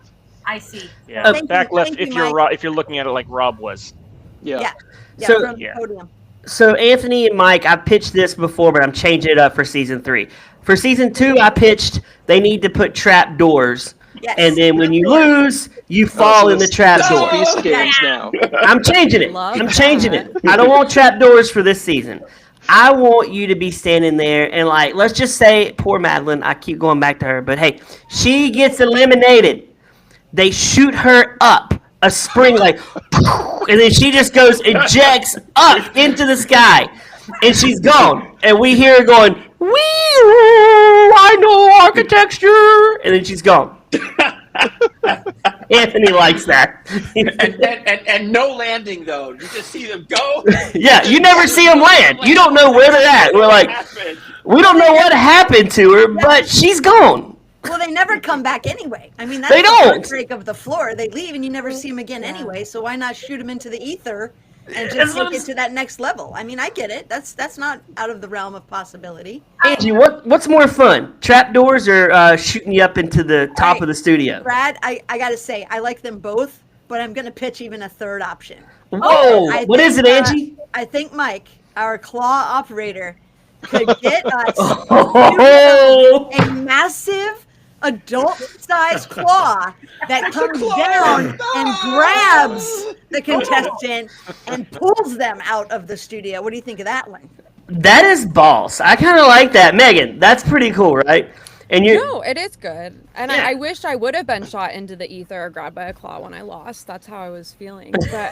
I see. Yeah, Thank you, left if you're looking at it like Rob was. yeah. So, So- from the podium. So Anthony and Mike, I pitched this before, but I'm changing it up for season 3. For season 2, I pitched they need to put trap doors, Yes. and then when you lose, you fall in the trap door. Beast games now. I'm changing it. Love I'm changing that. it. I don't want trap doors for this season. I want you to be standing there and like, let's just say, poor Madeline. I keep going back to her, but hey, she gets eliminated. They shoot her up a spring like, and then she just goes ejects up into the sky, and she's gone. And we hear her going, "Wee! I know architecture," and then she's gone. Anthony likes that. and no landing though. You just see them go. Yeah, you never see them land. You don't know where they're at. We're like, we don't know what happened to her, but she's gone. Well, they never come back anyway. I mean, that's They the don't. heartbreak of the floor. They leave and you never see them again anyway. So why not shoot them into the ether and just take it to that next level? I mean, I get it. That's not out of the realm of possibility. Angie, what's more fun, trapdoors or shooting you up into the top of the studio? Brad, I got to say, I like them both, but I'm going to pitch even a third option. Whoa! What is it, Angie? I think Mike, our claw operator, could get us Oh. a massive adult-sized claw that comes down and grabs the contestant and pulls them out of the studio. What do you think of that one? That is boss. I kind of like that, Megan. That's pretty cool, right? And you, No, it is good. And Yeah. I wished I would have been shot into the ether or grabbed by a claw when I lost. That's how I was feeling. But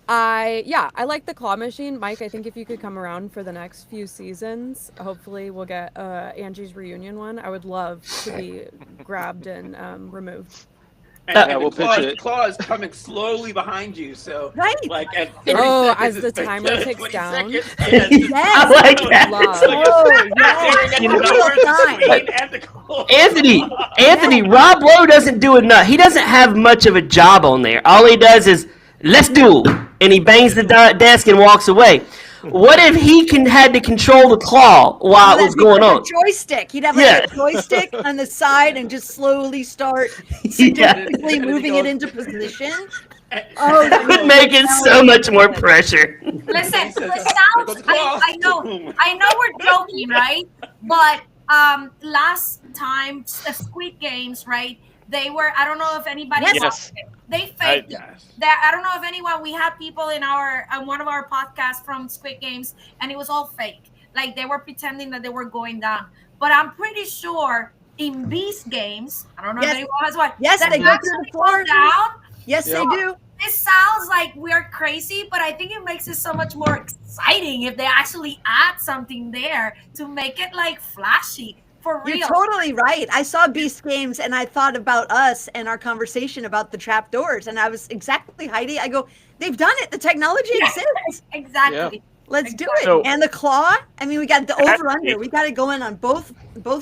I like the claw machine. Mike, I think if you could come around for the next few seasons, hopefully we'll get Angie's reunion one. I would love to be grabbed and removed. And we'll pitch it. Claw is coming slowly behind you, so Right. like at 30 Oh, seconds, as the it's like timer ticks 20 down. seconds, I like that. Love. Oh, yes. You know, Real time. Anthony, Rob Lowe doesn't do enough. He doesn't have much of a job on there. All he does is, let's do it. And he bangs the desk and walks away. What if he had to control the claw while it was going on? A joystick. He'd have like Yeah. a joystick on the side and just slowly start Yeah. statistically moving it into position. Oh, That would make it so much more pressure. Listen, it sounds. I know we're joking, right? But last time the Squid Games, right? They were. I don't know if anybody. Yes. Watched it. They faked it. I don't know if anyone. We had people in on one of our podcasts from Squid Games, and it was all fake. Like they were pretending that they were going down. But I'm pretty sure in these games, I don't know if anyone has watched. Yes, they go through the floor down. Yes, they do. This sounds like we're crazy, but I think it makes it so much more exciting if they actually add something there to make it like flashy for real. You're totally right. I saw Beast Games and I thought about us and our conversation about the trapdoors, and I was exactly Heidi. I go, they've done it. The technology exists. Exactly. Yeah. Let's do it. So- And the claw. I mean, we got the over under. We got it going on both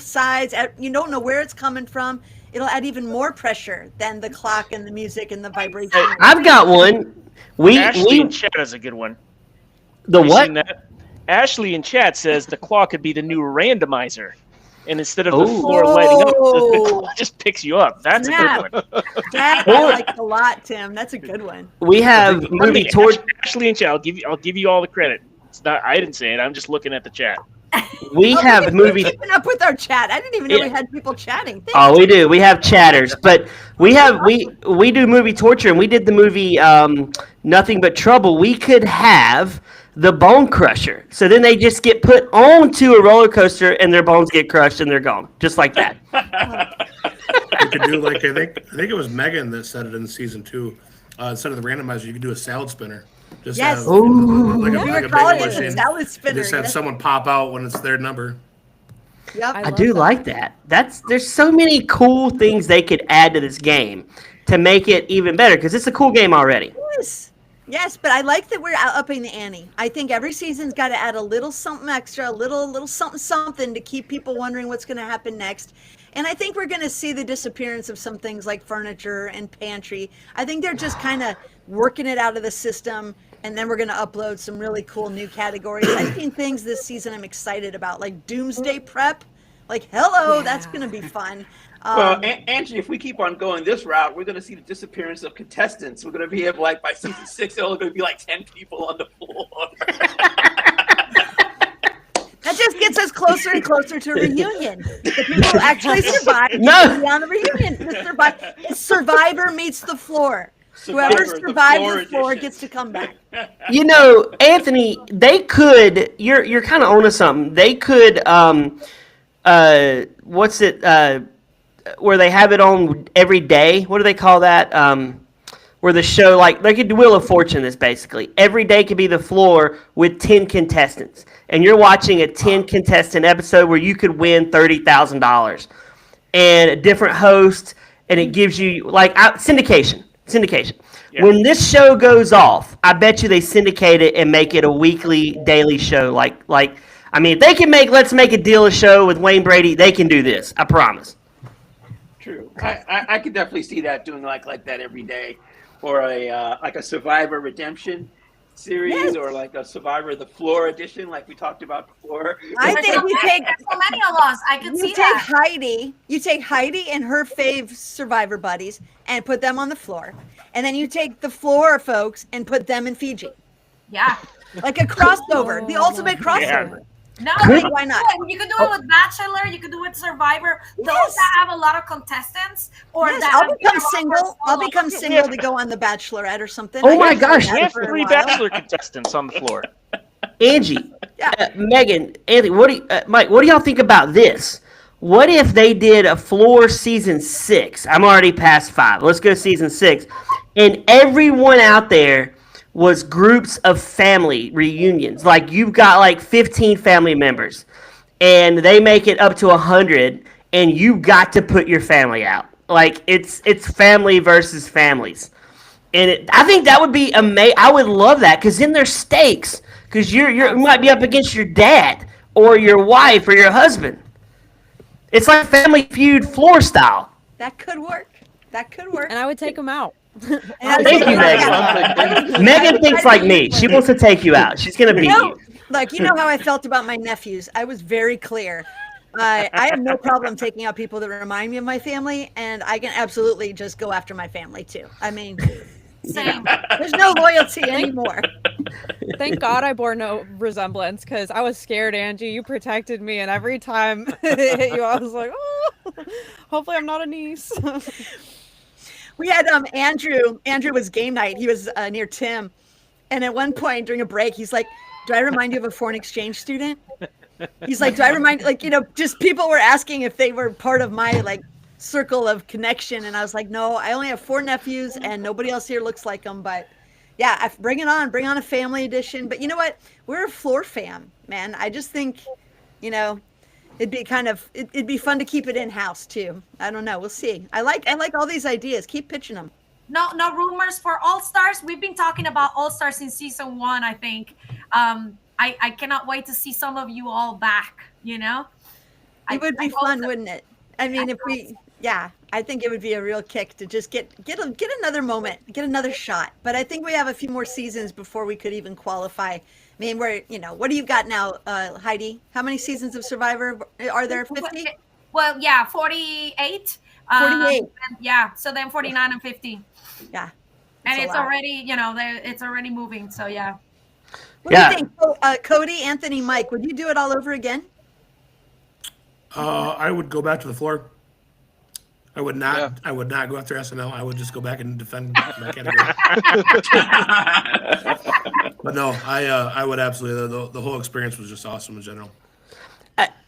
sides. You don't know where it's coming from. It'll add even more pressure than the clock and the music and the vibration. I've got one. Ashley in chat has a good one. The You what? seen that? Ashley in chat says the claw could be the new randomizer. And instead of the floor lighting up, the claw just picks you up. That's a good one. That I like a lot, Tim. That's a good one. We have movie torch. Ashley in chat, I'll give you all the credit. It's not. I didn't say it. I'm just looking at the chat. We have movie. Keeping up with our chat. I didn't even know we had people chatting. Thanks. Oh, we do. We have chatters, but we do movie torture, and we did the movie Nothing But Trouble. We could have the Bone Crusher, so then they just get put onto a roller coaster, and their bones get crushed, and they're gone, just like that. You could do like I think it was Megan that said it in season 2. Instead of the randomizer, you could do a salad spinner. Just Yes. have, like We a were big calling it machine. the salad spinner. Just have yes. someone pop out when it's their number. Yep. I do like that. There's so many cool things they could add to this game to make it even better, because it's a cool game already. Yes, but I like that we're upping the ante. I think every season's got to add a little something extra, a little something to keep people wondering what's going to happen next. And I think we're going to see the disappearance of some things like furniture and pantry. I think they're just kind of working it out of the system, and then we're going to upload some really cool new categories. I've seen things this season I'm excited about, like Doomsday Prep. Like, hello, that's going to be fun. Well, Angie, if we keep on going this route, we're going to see the disappearance of contestants. We're going to be able, like, by season 6, there's only going to be like 10 people on the floor. That just gets us closer and closer to a reunion. The people who actually survive No. be on the reunion. It's Survivor meets the floor. Survivor, Whoever survives the floor edition. gets to come back. You know, Anthony, they could. You're kind of onto something. They could. What's it? Where they have it on every day. What do they call that? Where the show, like, they could do Wheel of Fortune this basically. Every day could be the floor with 10 contestants. And you're watching a 10 contestant episode where you could win $30,000. And a different host, and it gives you, like, syndication. Yeah. When this show goes off, I bet you they syndicate it and make it a weekly, daily show. Like, I mean, if they can make Let's Make a Deal a show with Wayne Brady, they can do this. I promise. True. I could definitely see that doing like that every day, or a Survivor Redemption series, or like a Survivor the Floor edition, like we talked about before. I think you take so many of us. I can see that. You take Heidi and her fave Survivor buddies and put them on the floor, and then you take the floor folks and put them in Fiji, Yeah. like a crossover, the ultimate crossover. No, Why not? You could do it with Bachelor. You could do it with Survivor. Those Yes. that have a lot of contestants, or Yes, that I'll have been become around for single. so I'll long. become single to go on the Bachelorette or something. Oh I my can do gosh, that We have for a 3 while. Bachelor contestants on the floor. Angie, Yeah. Megan, Anthony, Mike, what do y'all think about this? What if they did a floor season 6? I'm already past 5. Let's go season 6. And everyone out there was groups of family reunions. Like, you've got like 15 family members, and they make it up to 100, and you got to put your family out. Like, it's family versus families. And I think that would be amazing. I would love that, because then there's stakes. Because you might be up against your dad or your wife or your husband. It's like Family Feud floor style. That could work. And I would take them out. Thank you, Megan. Megan thinks like me. She wants to take you out. She's going to beat you. Like, you know how I felt about my nephews. I was very clear. I have no problem taking out people that remind me of my family, and I can absolutely just go after my family too. I mean, Same. There's no loyalty anymore. Thank God I bore no resemblance because I was scared, Angie. You protected me, and every time it hit you, I was like, oh, hopefully I'm not a niece. We had Andrew. Andrew was game night. He was near Tim. And at one point during a break, he's like, do I remind you of a foreign exchange student? He's like, do I remind, like, just people were asking if they were part of my, like, circle of connection. And I was like, no, I only have 4 nephews and nobody else here looks like them. But yeah, bring it on. Bring on a family edition. But you know what? We're a floor fam, man. I just think, it'd be fun to keep it in-house too. I don't know. We'll see. I like all these ideas. Keep pitching them. No rumors for All Stars. We've been talking about All Stars since season 1, I think. I cannot wait to see some of you all back, It would be fun, wouldn't it? I mean, I think it would be a real kick to just get another moment, get another shot. But I think we have a few more seasons before we could even qualify. I mean, what do you got now, Heidi? How many seasons of Survivor are there? 50? Well, yeah, 48. 48. Yeah, so then 49 and 50. Yeah. And it's already, it's already moving. So, yeah. What do you think, Cody, Anthony, Mike? Would you do it all over again? I would go back to the floor. I would not. Yeah. I would not go after SNL. I would just go back and defend my category. But no, I would absolutely. The whole experience was just awesome in general.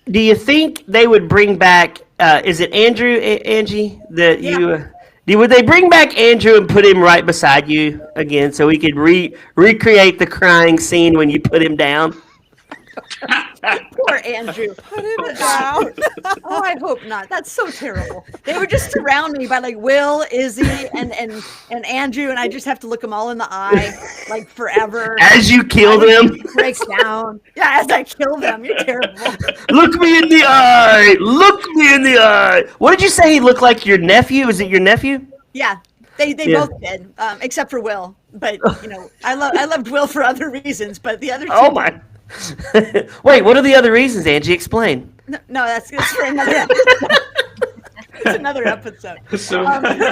Do you think they would bring back? Is it Angie? Would they bring back Andrew and put him right beside you again so we could recreate the crying scene when you put him down? Poor Andrew. Put him down. Oh, I hope not. That's so terrible. They would just surround me by like Will, Izzy, and Andrew, and I just have to look them all in the eye like forever. As you kill them, breaks down. Yeah, as I kill them. You're terrible. Look me in the eye. Look me in the eye. What did you say? He looked like your nephew? Is it your nephew? Yeah. They both did, except for Will. But I loved Will for other reasons. But the other two. Oh my. Wait, what are the other reasons, Angie? Explain. No, that's for another episode. It's another episode. Who do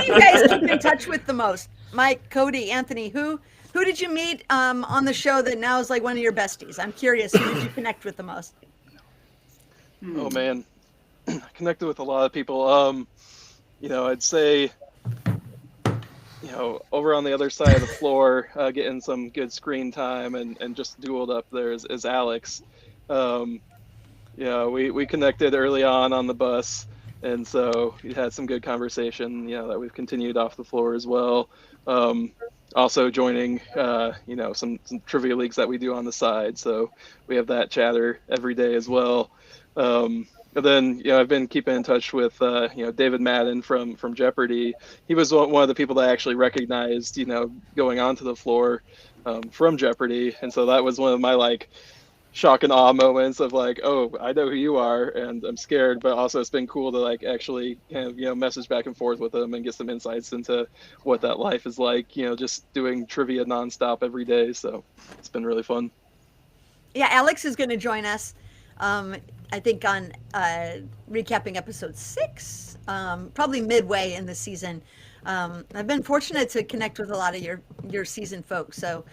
you guys keep in touch with the most? Mike, Cody, Anthony, who did you meet on the show that now is like one of your besties? I'm curious, who did you connect with the most? Oh man, I connected with a lot of people. I'd say over on the other side of the floor, getting some good screen time and just dueled up there is Alex. We connected early on the bus, and so we had some good conversation, that we've continued off the floor as well. Also joining, some trivia leagues that we do on the side. So we have that chatter every day as well. And then, I've been keeping in touch with, David Madden from Jeopardy. He was one of the people that I actually recognized, going onto the floor from Jeopardy. And so that was one of my, shock and awe moments of oh, I know who you are, and I'm scared, but also it's been cool to, actually kind of, message back and forth with him and get some insights into what that life is like, just doing trivia nonstop every day. So it's been really fun. Yeah, Alex is going to join us. I think on recapping episode 6, probably midway in the season. I've been fortunate to connect with a lot of your season folks, so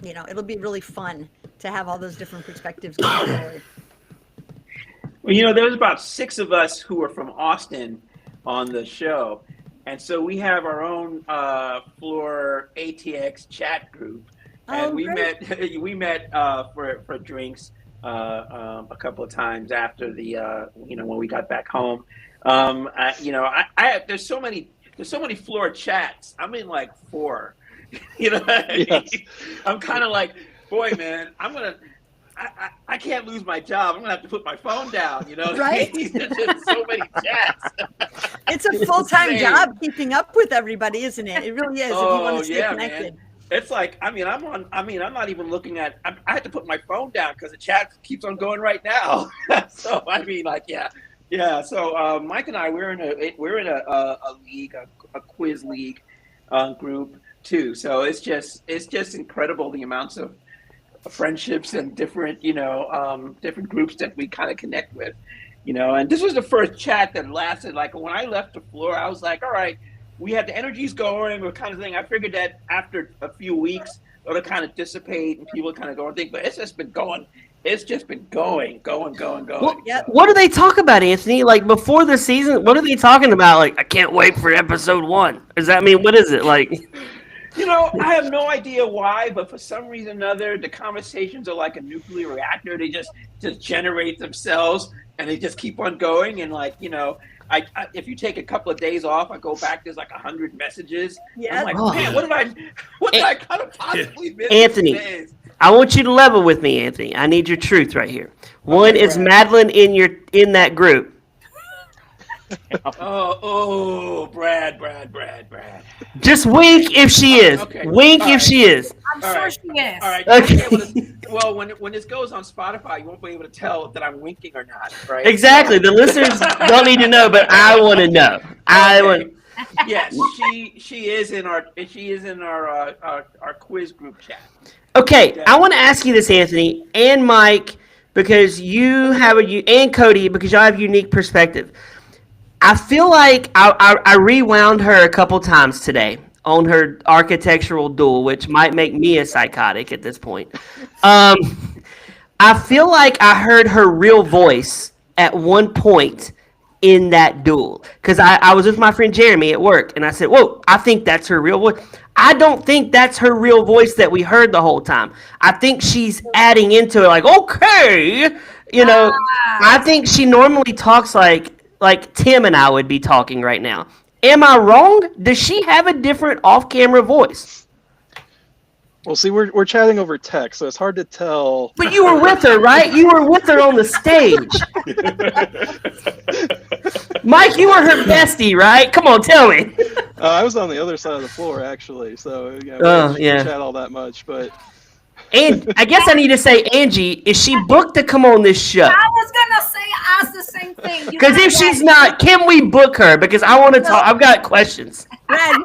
it'll be really fun to have all those different perspectives going forward. Well, there was about 6 of us who were from Austin on the show, and so we have our own floor ATX chat group, and we met for drinks. A couple of times after the when we got back home. There's so many floor chats. I'm in 4. Yes. I'm kind of like, boy, man, I can't lose my job. I'm gonna have to put my phone down. Right? There's so many chats. It's a full-time job keeping up with everybody, isn't it? It really is. If you want to stay connected. Man. It's I'm not even looking at. I had to put my phone down because the chat keeps on going right now. So yeah. So Mike and I, we're in a league, a quiz league group too. So it's just incredible the amounts of friendships and different different groups that we kind of connect with. And this was the first chat that lasted. When I left the floor, I was like, all right. we had the energies going, or kind of thing. I figured that after a few weeks, it'll kind of dissipate and people kind of go and think, but it's just been going. It's just been going. What do they talk about, Anthony? Like before the season, what are they talking about? Like, I can't wait for episode 1. Does that mean, what is it like? I have no idea why, but for some reason or another, the conversations are like a nuclear reactor. They just generate themselves, and they just keep on going. And I if you take a couple of days off, I go back. There's like 100 messages. Yeah. I'm like, man, what did I kind of possibly miss? Anthony, these days? I want you to level with me, Anthony. I need your truth right here. One, is Madeline in that group? Brad. Just wink if she is. Okay. Wink All if right. she is. I'm sure she is. All right. Okay. Well, when this goes on Spotify, you won't be able to tell that I'm winking or not, right? Exactly. The listeners don't need to know, but I want to know. Yes, she is in our quiz group chat. Okay, I want to ask you this, Anthony and Mike, because you have and Cody, because y'all have a unique perspective. I feel like I rewound her a couple times today on her architectural duel, which might make me a psychotic at this point. I feel like I heard her real voice at one point in that duel, because I was with my friend Jeremy at work, and I said, whoa, I think that's her real voice. I don't think that's her real voice that we heard the whole time. I think she's adding into it, like, okay, I think she normally talks like Tim and I would be talking right now. Am I wrong? Does she have a different off-camera voice? Well, see, we're chatting over text, so it's hard to tell. But you were with her, right? You were with her on the stage. Mike, you were her bestie, right? Come on, tell me. I was on the other side of the floor, actually, so we didn't chat all that much. But And I guess I need to say, Angie, is she booked to come on this show? I was gonna ask the same thing. Because if she's not, can we book her? Because I want to talk. I've got questions. Brad,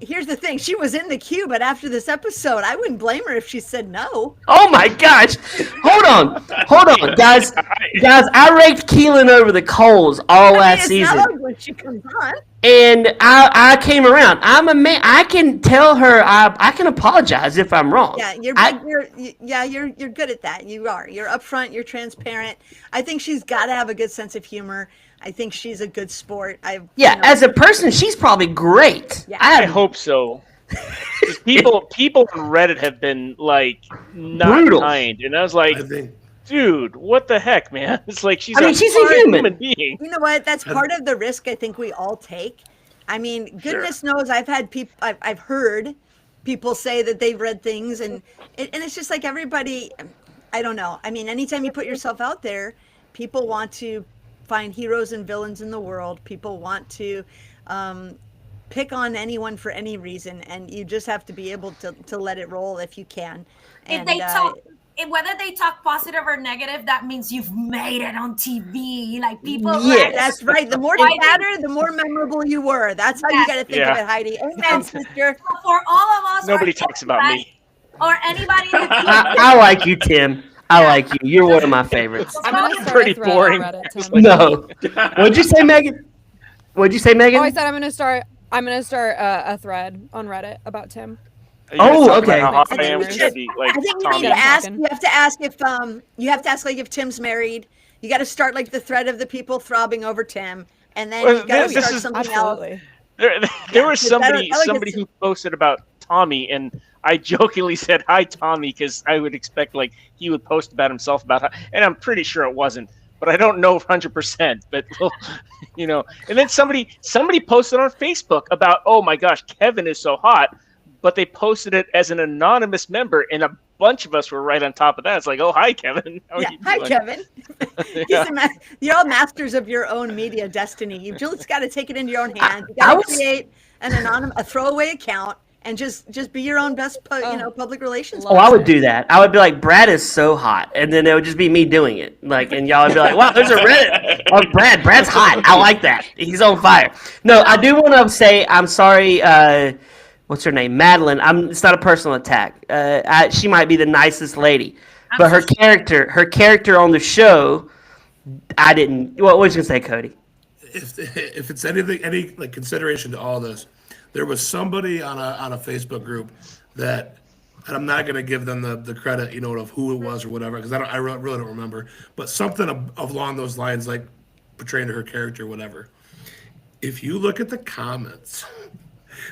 here's the thing. She was in the queue, but after this episode, I wouldn't blame her if she said no. Oh my gosh. Hold on, guys. I raked Keelan over the coals all last it's season. not when she comes on. And I came around. I'm a man. I can tell her. I can apologize if I'm wrong. Yeah, you're good at that. You are. You're upfront. You're transparent. I think she's got to have a good sense of humor. I think she's a good sport. As a person, she's probably great. Yeah. I hope so. People on Reddit have been like not brutal. kind, and I was like, dude, what the heck, man? It's like she's a human being. You know what? That's part of the risk I think we all take. I mean, goodness knows I've had people, I've heard people say that they've read things, and it's just like everybody. I don't know. I mean, anytime you put yourself out there, people want to find heroes and villains in the world. People want to pick on anyone for any reason, and you just have to be able to let it roll if you can. If they talk, whether they talk positive or negative, that means you've made it on TV. Like people. Yeah, that's right. The more you matter, the more memorable you were. That's how you got to think of it, Heidi. Amen, sister. For all of us, nobody talks about me. Or anybody. I like you, Tim. I like you. You're one of my favorites. I'm pretty boring. No. What'd you say, Megan? Oh, I said I'm gonna start a thread on Reddit about Tim. Oh, okay. I think you need to ask. You have to ask if Tim's married. You got to start like the thread of the people throbbing over Tim, and then you got to start something else. There was somebody who posted about Tommy, and I jokingly said hi, Tommy, because I would expect like he would post about himself and I'm pretty sure it wasn't, but I don't know 100%. But well, and then somebody posted on Facebook about, oh my gosh, Kevin is so hot, but they posted it as an anonymous member, and a bunch of us were right on top of that. It's like, oh, hi, Kevin. Hi, Kevin. You're all masters of your own media destiny. You've just got to take it into your own hands. You got to create a throwaway account and just be your own best, public relations. Oh, I would do that. I would be like, Brad is so hot, and then it would just be me doing it. Like, and y'all would be like, wow, there's a Reddit. Oh, Brad's hot. I like that. He's on fire. No, I do want to say I'm sorry. What's her name? Madeline. It's not a personal attack. She might be the nicest lady, but her character on the show, I didn't. What was you gonna say, Cody? If it's any like consideration to all this, there was somebody on a Facebook group that, and I'm not going to give them the credit, of who it was or whatever, because I really don't remember, but something along those lines, like portraying her character or whatever. If you look at the comments,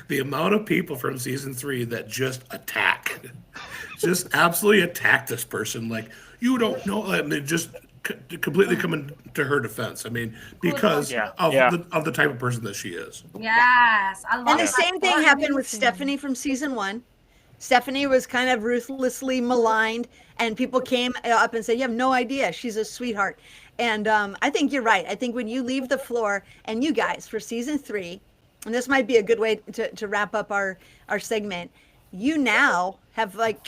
the amount of people from season 3 that just absolutely attack this person, like, you don't know, and they just completely come to her defense. I mean, because of the type of person that she is. Yes, I love And the that. same thing happened with Stephanie from season 1. Stephanie was kind of ruthlessly maligned, and people came up and said, "You have no idea. She's a sweetheart." And I think you're right. I think when you leave the floor, and you guys for season 3, and this might be a good way to wrap up our segment, you now have like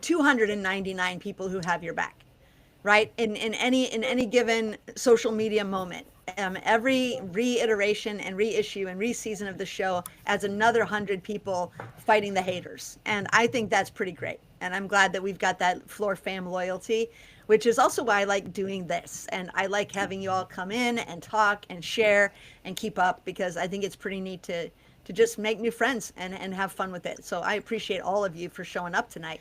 299 people who have your back, right? In any given social media moment. Every reiteration and reissue and reseason of the show adds another 100 people fighting the haters. And I think that's pretty great. And I'm glad that we've got that floor fam loyalty, which is also why I like doing this. And I like having you all come in and talk and share and keep up, because I think it's pretty neat to just make new friends and have fun with it. So I appreciate all of you for showing up tonight.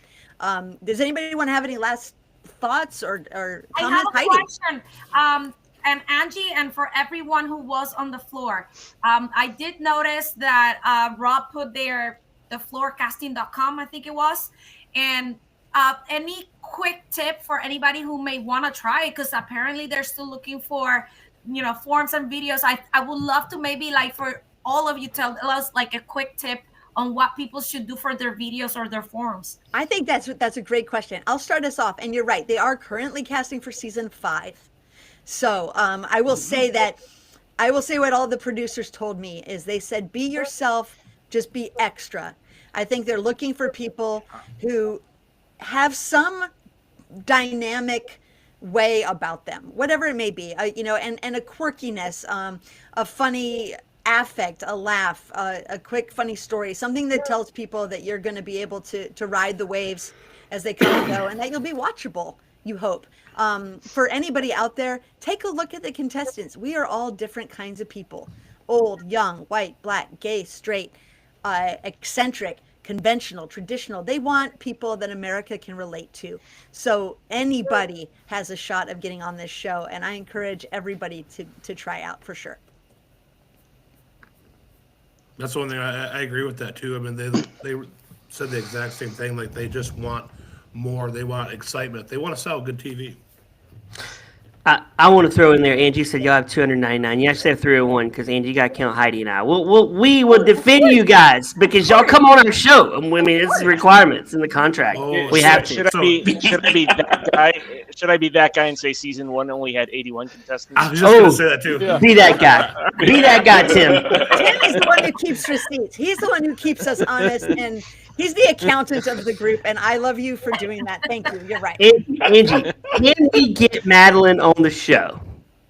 Does anybody want to have any last thoughts or comments? I have a question. And Angie, and for everyone who was on the floor, I did notice that Rob put the floorcasting.com, I think it was, and any quick tip for anybody who may want to try it, because apparently they're still looking for, forms and videos. I would love to maybe, like, for all of you, tell us like a quick tip on what people should do for their videos or their forms. I think that's a great question. I'll start us off, and you're right. They are currently casting for season 5. So I will say what all the producers told me is they said, be yourself, just be extra. I think they're looking for people who have some dynamic way about them, whatever it may be, and a quirkiness, a funny affect, a laugh, a quick funny story, something that tells people that you're going to be able to ride the waves as they come and go, and that you'll be watchable, you hope. For anybody out there, take a look at the contestants. We are all different kinds of people: old, young, white, black, gay, straight, eccentric, conventional, traditional. They want people that America can relate to. So anybody has a shot of getting on this show, and I encourage everybody to try out for sure. That's one thing I agree with that too. I mean, they said the exact same thing. Like, they just want more. They want excitement. They want to sell good TV. I want to throw in there. Angie said y'all have 299. You actually have 301 because Angie, you got to count Heidi and I. We will defend you guys because y'all come on our show. I mean, it's requirements in the contract. We have to. Should I be that guy? Should I be that guy and say season 1 only had 81 contestants? I was just going to say that too. Yeah. Be that guy. Be that guy, Tim. Tim is the one who keeps receipts. He's the one who keeps us honest, and he's the accountant of the group. And I love you for doing that. Thank you. You're right. Angie, can we get Madeline on the show?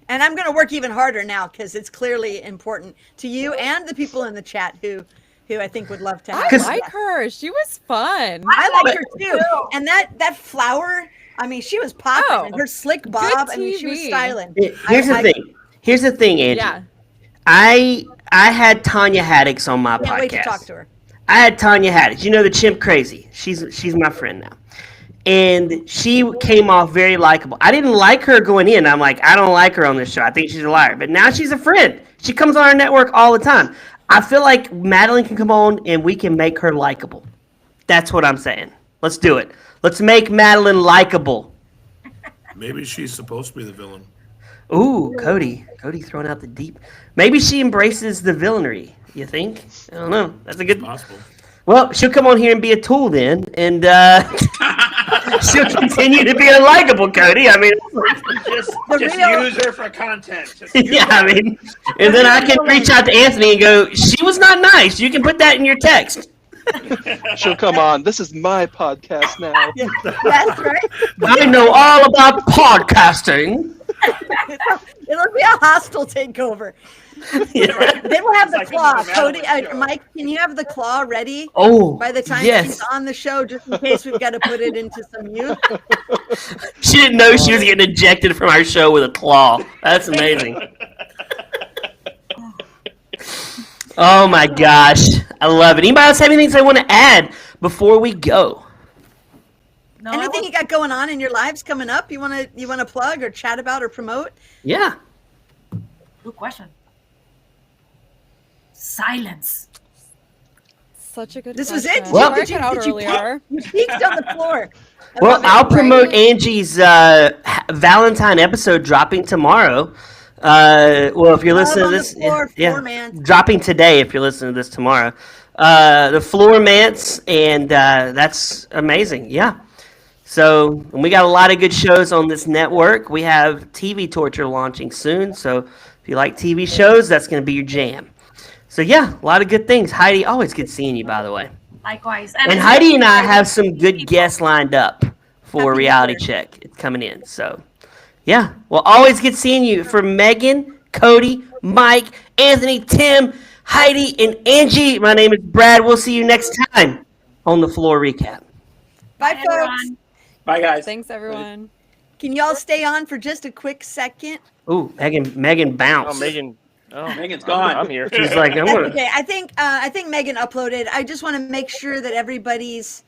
And I'm going to work even harder now because it's clearly important to you and the people in the chat who I think would love to have. I like her. She was fun. I like her too. And that flower, I mean, she was popping. And her slick bob, I mean, she was styling. Here's the thing, Angie. Yeah. I had Tanya Haddix on my podcast. Can't wait to talk to her. I had Tanya Haddix. You know the Chimp Crazy. She's my friend now. And she came off very likable. I didn't like her going in. I'm like, I don't like her on this show. I think she's a liar. But now she's a friend. She comes on our network all the time. I feel like Madeline can come on and we can make her likable. That's what I'm saying. Let's do it. Let's make Madeline likable. Maybe she's supposed to be the villain. Ooh, Cody throwing out the deep. Maybe she embraces the villainy. You think? I don't know. That's a good. Possible. Well, she'll come on here and be a tool then, and she'll continue to be unlikable, Cody. I mean, just use her for content. Yeah, I mean, and then I can reach out to Anthony and go, she was not nice. You can put that in your text. She'll come on. This is my podcast now. That's right. I know all about podcasting. It'll be a hostile takeover. Yeah. Then we'll have the claw. Cody, Mike, can you have the claw ready? Oh, by the time yes. she's on the show, just in case we've got to put it into some use. She didn't know she was getting ejected from our show with a claw. That's amazing. Oh my gosh, I love it. Anybody else have anything they want to add before we go? No, Anything you got going on in your lives coming up? You wanna plug or chat about or promote? Yeah. Good question. Silence. Such a good. This was question. it? Well- Mark it out Did you earlier. You peeked on the floor. I Well, love it. I'll promote Right? Angie's Valentine episode dropping tomorrow. Well, if you're Love listening to on the this, floor, Floor Mance. dropping today. If you're listening to this tomorrow, the Floor Mance, and that's amazing. Yeah. So and we got a lot of good shows on this network. We have TV Torture launching soon. So if you like TV shows, that's going to be your jam. So yeah, a lot of good things. Heidi, always good seeing you, by the way. Likewise. And Heidi and I have some good guests lined up for Happy Reality New Year. Check. It's coming in. So, yeah. Well, always good seeing you. For Megan, Cody, Mike, Anthony, Tim, Heidi, and Angie, my name is Brad. We'll see you next time on the Floor Recap. Bye, folks. everyone. Bye, guys. Thanks, everyone. Can y'all stay on for just a quick second? Ooh, Megan Oh, bounced. Megan. Oh, Megan's gone. I'm here. She's like, I'm That's gonna. okay. I think Megan uploaded. I just want to make sure that everybody's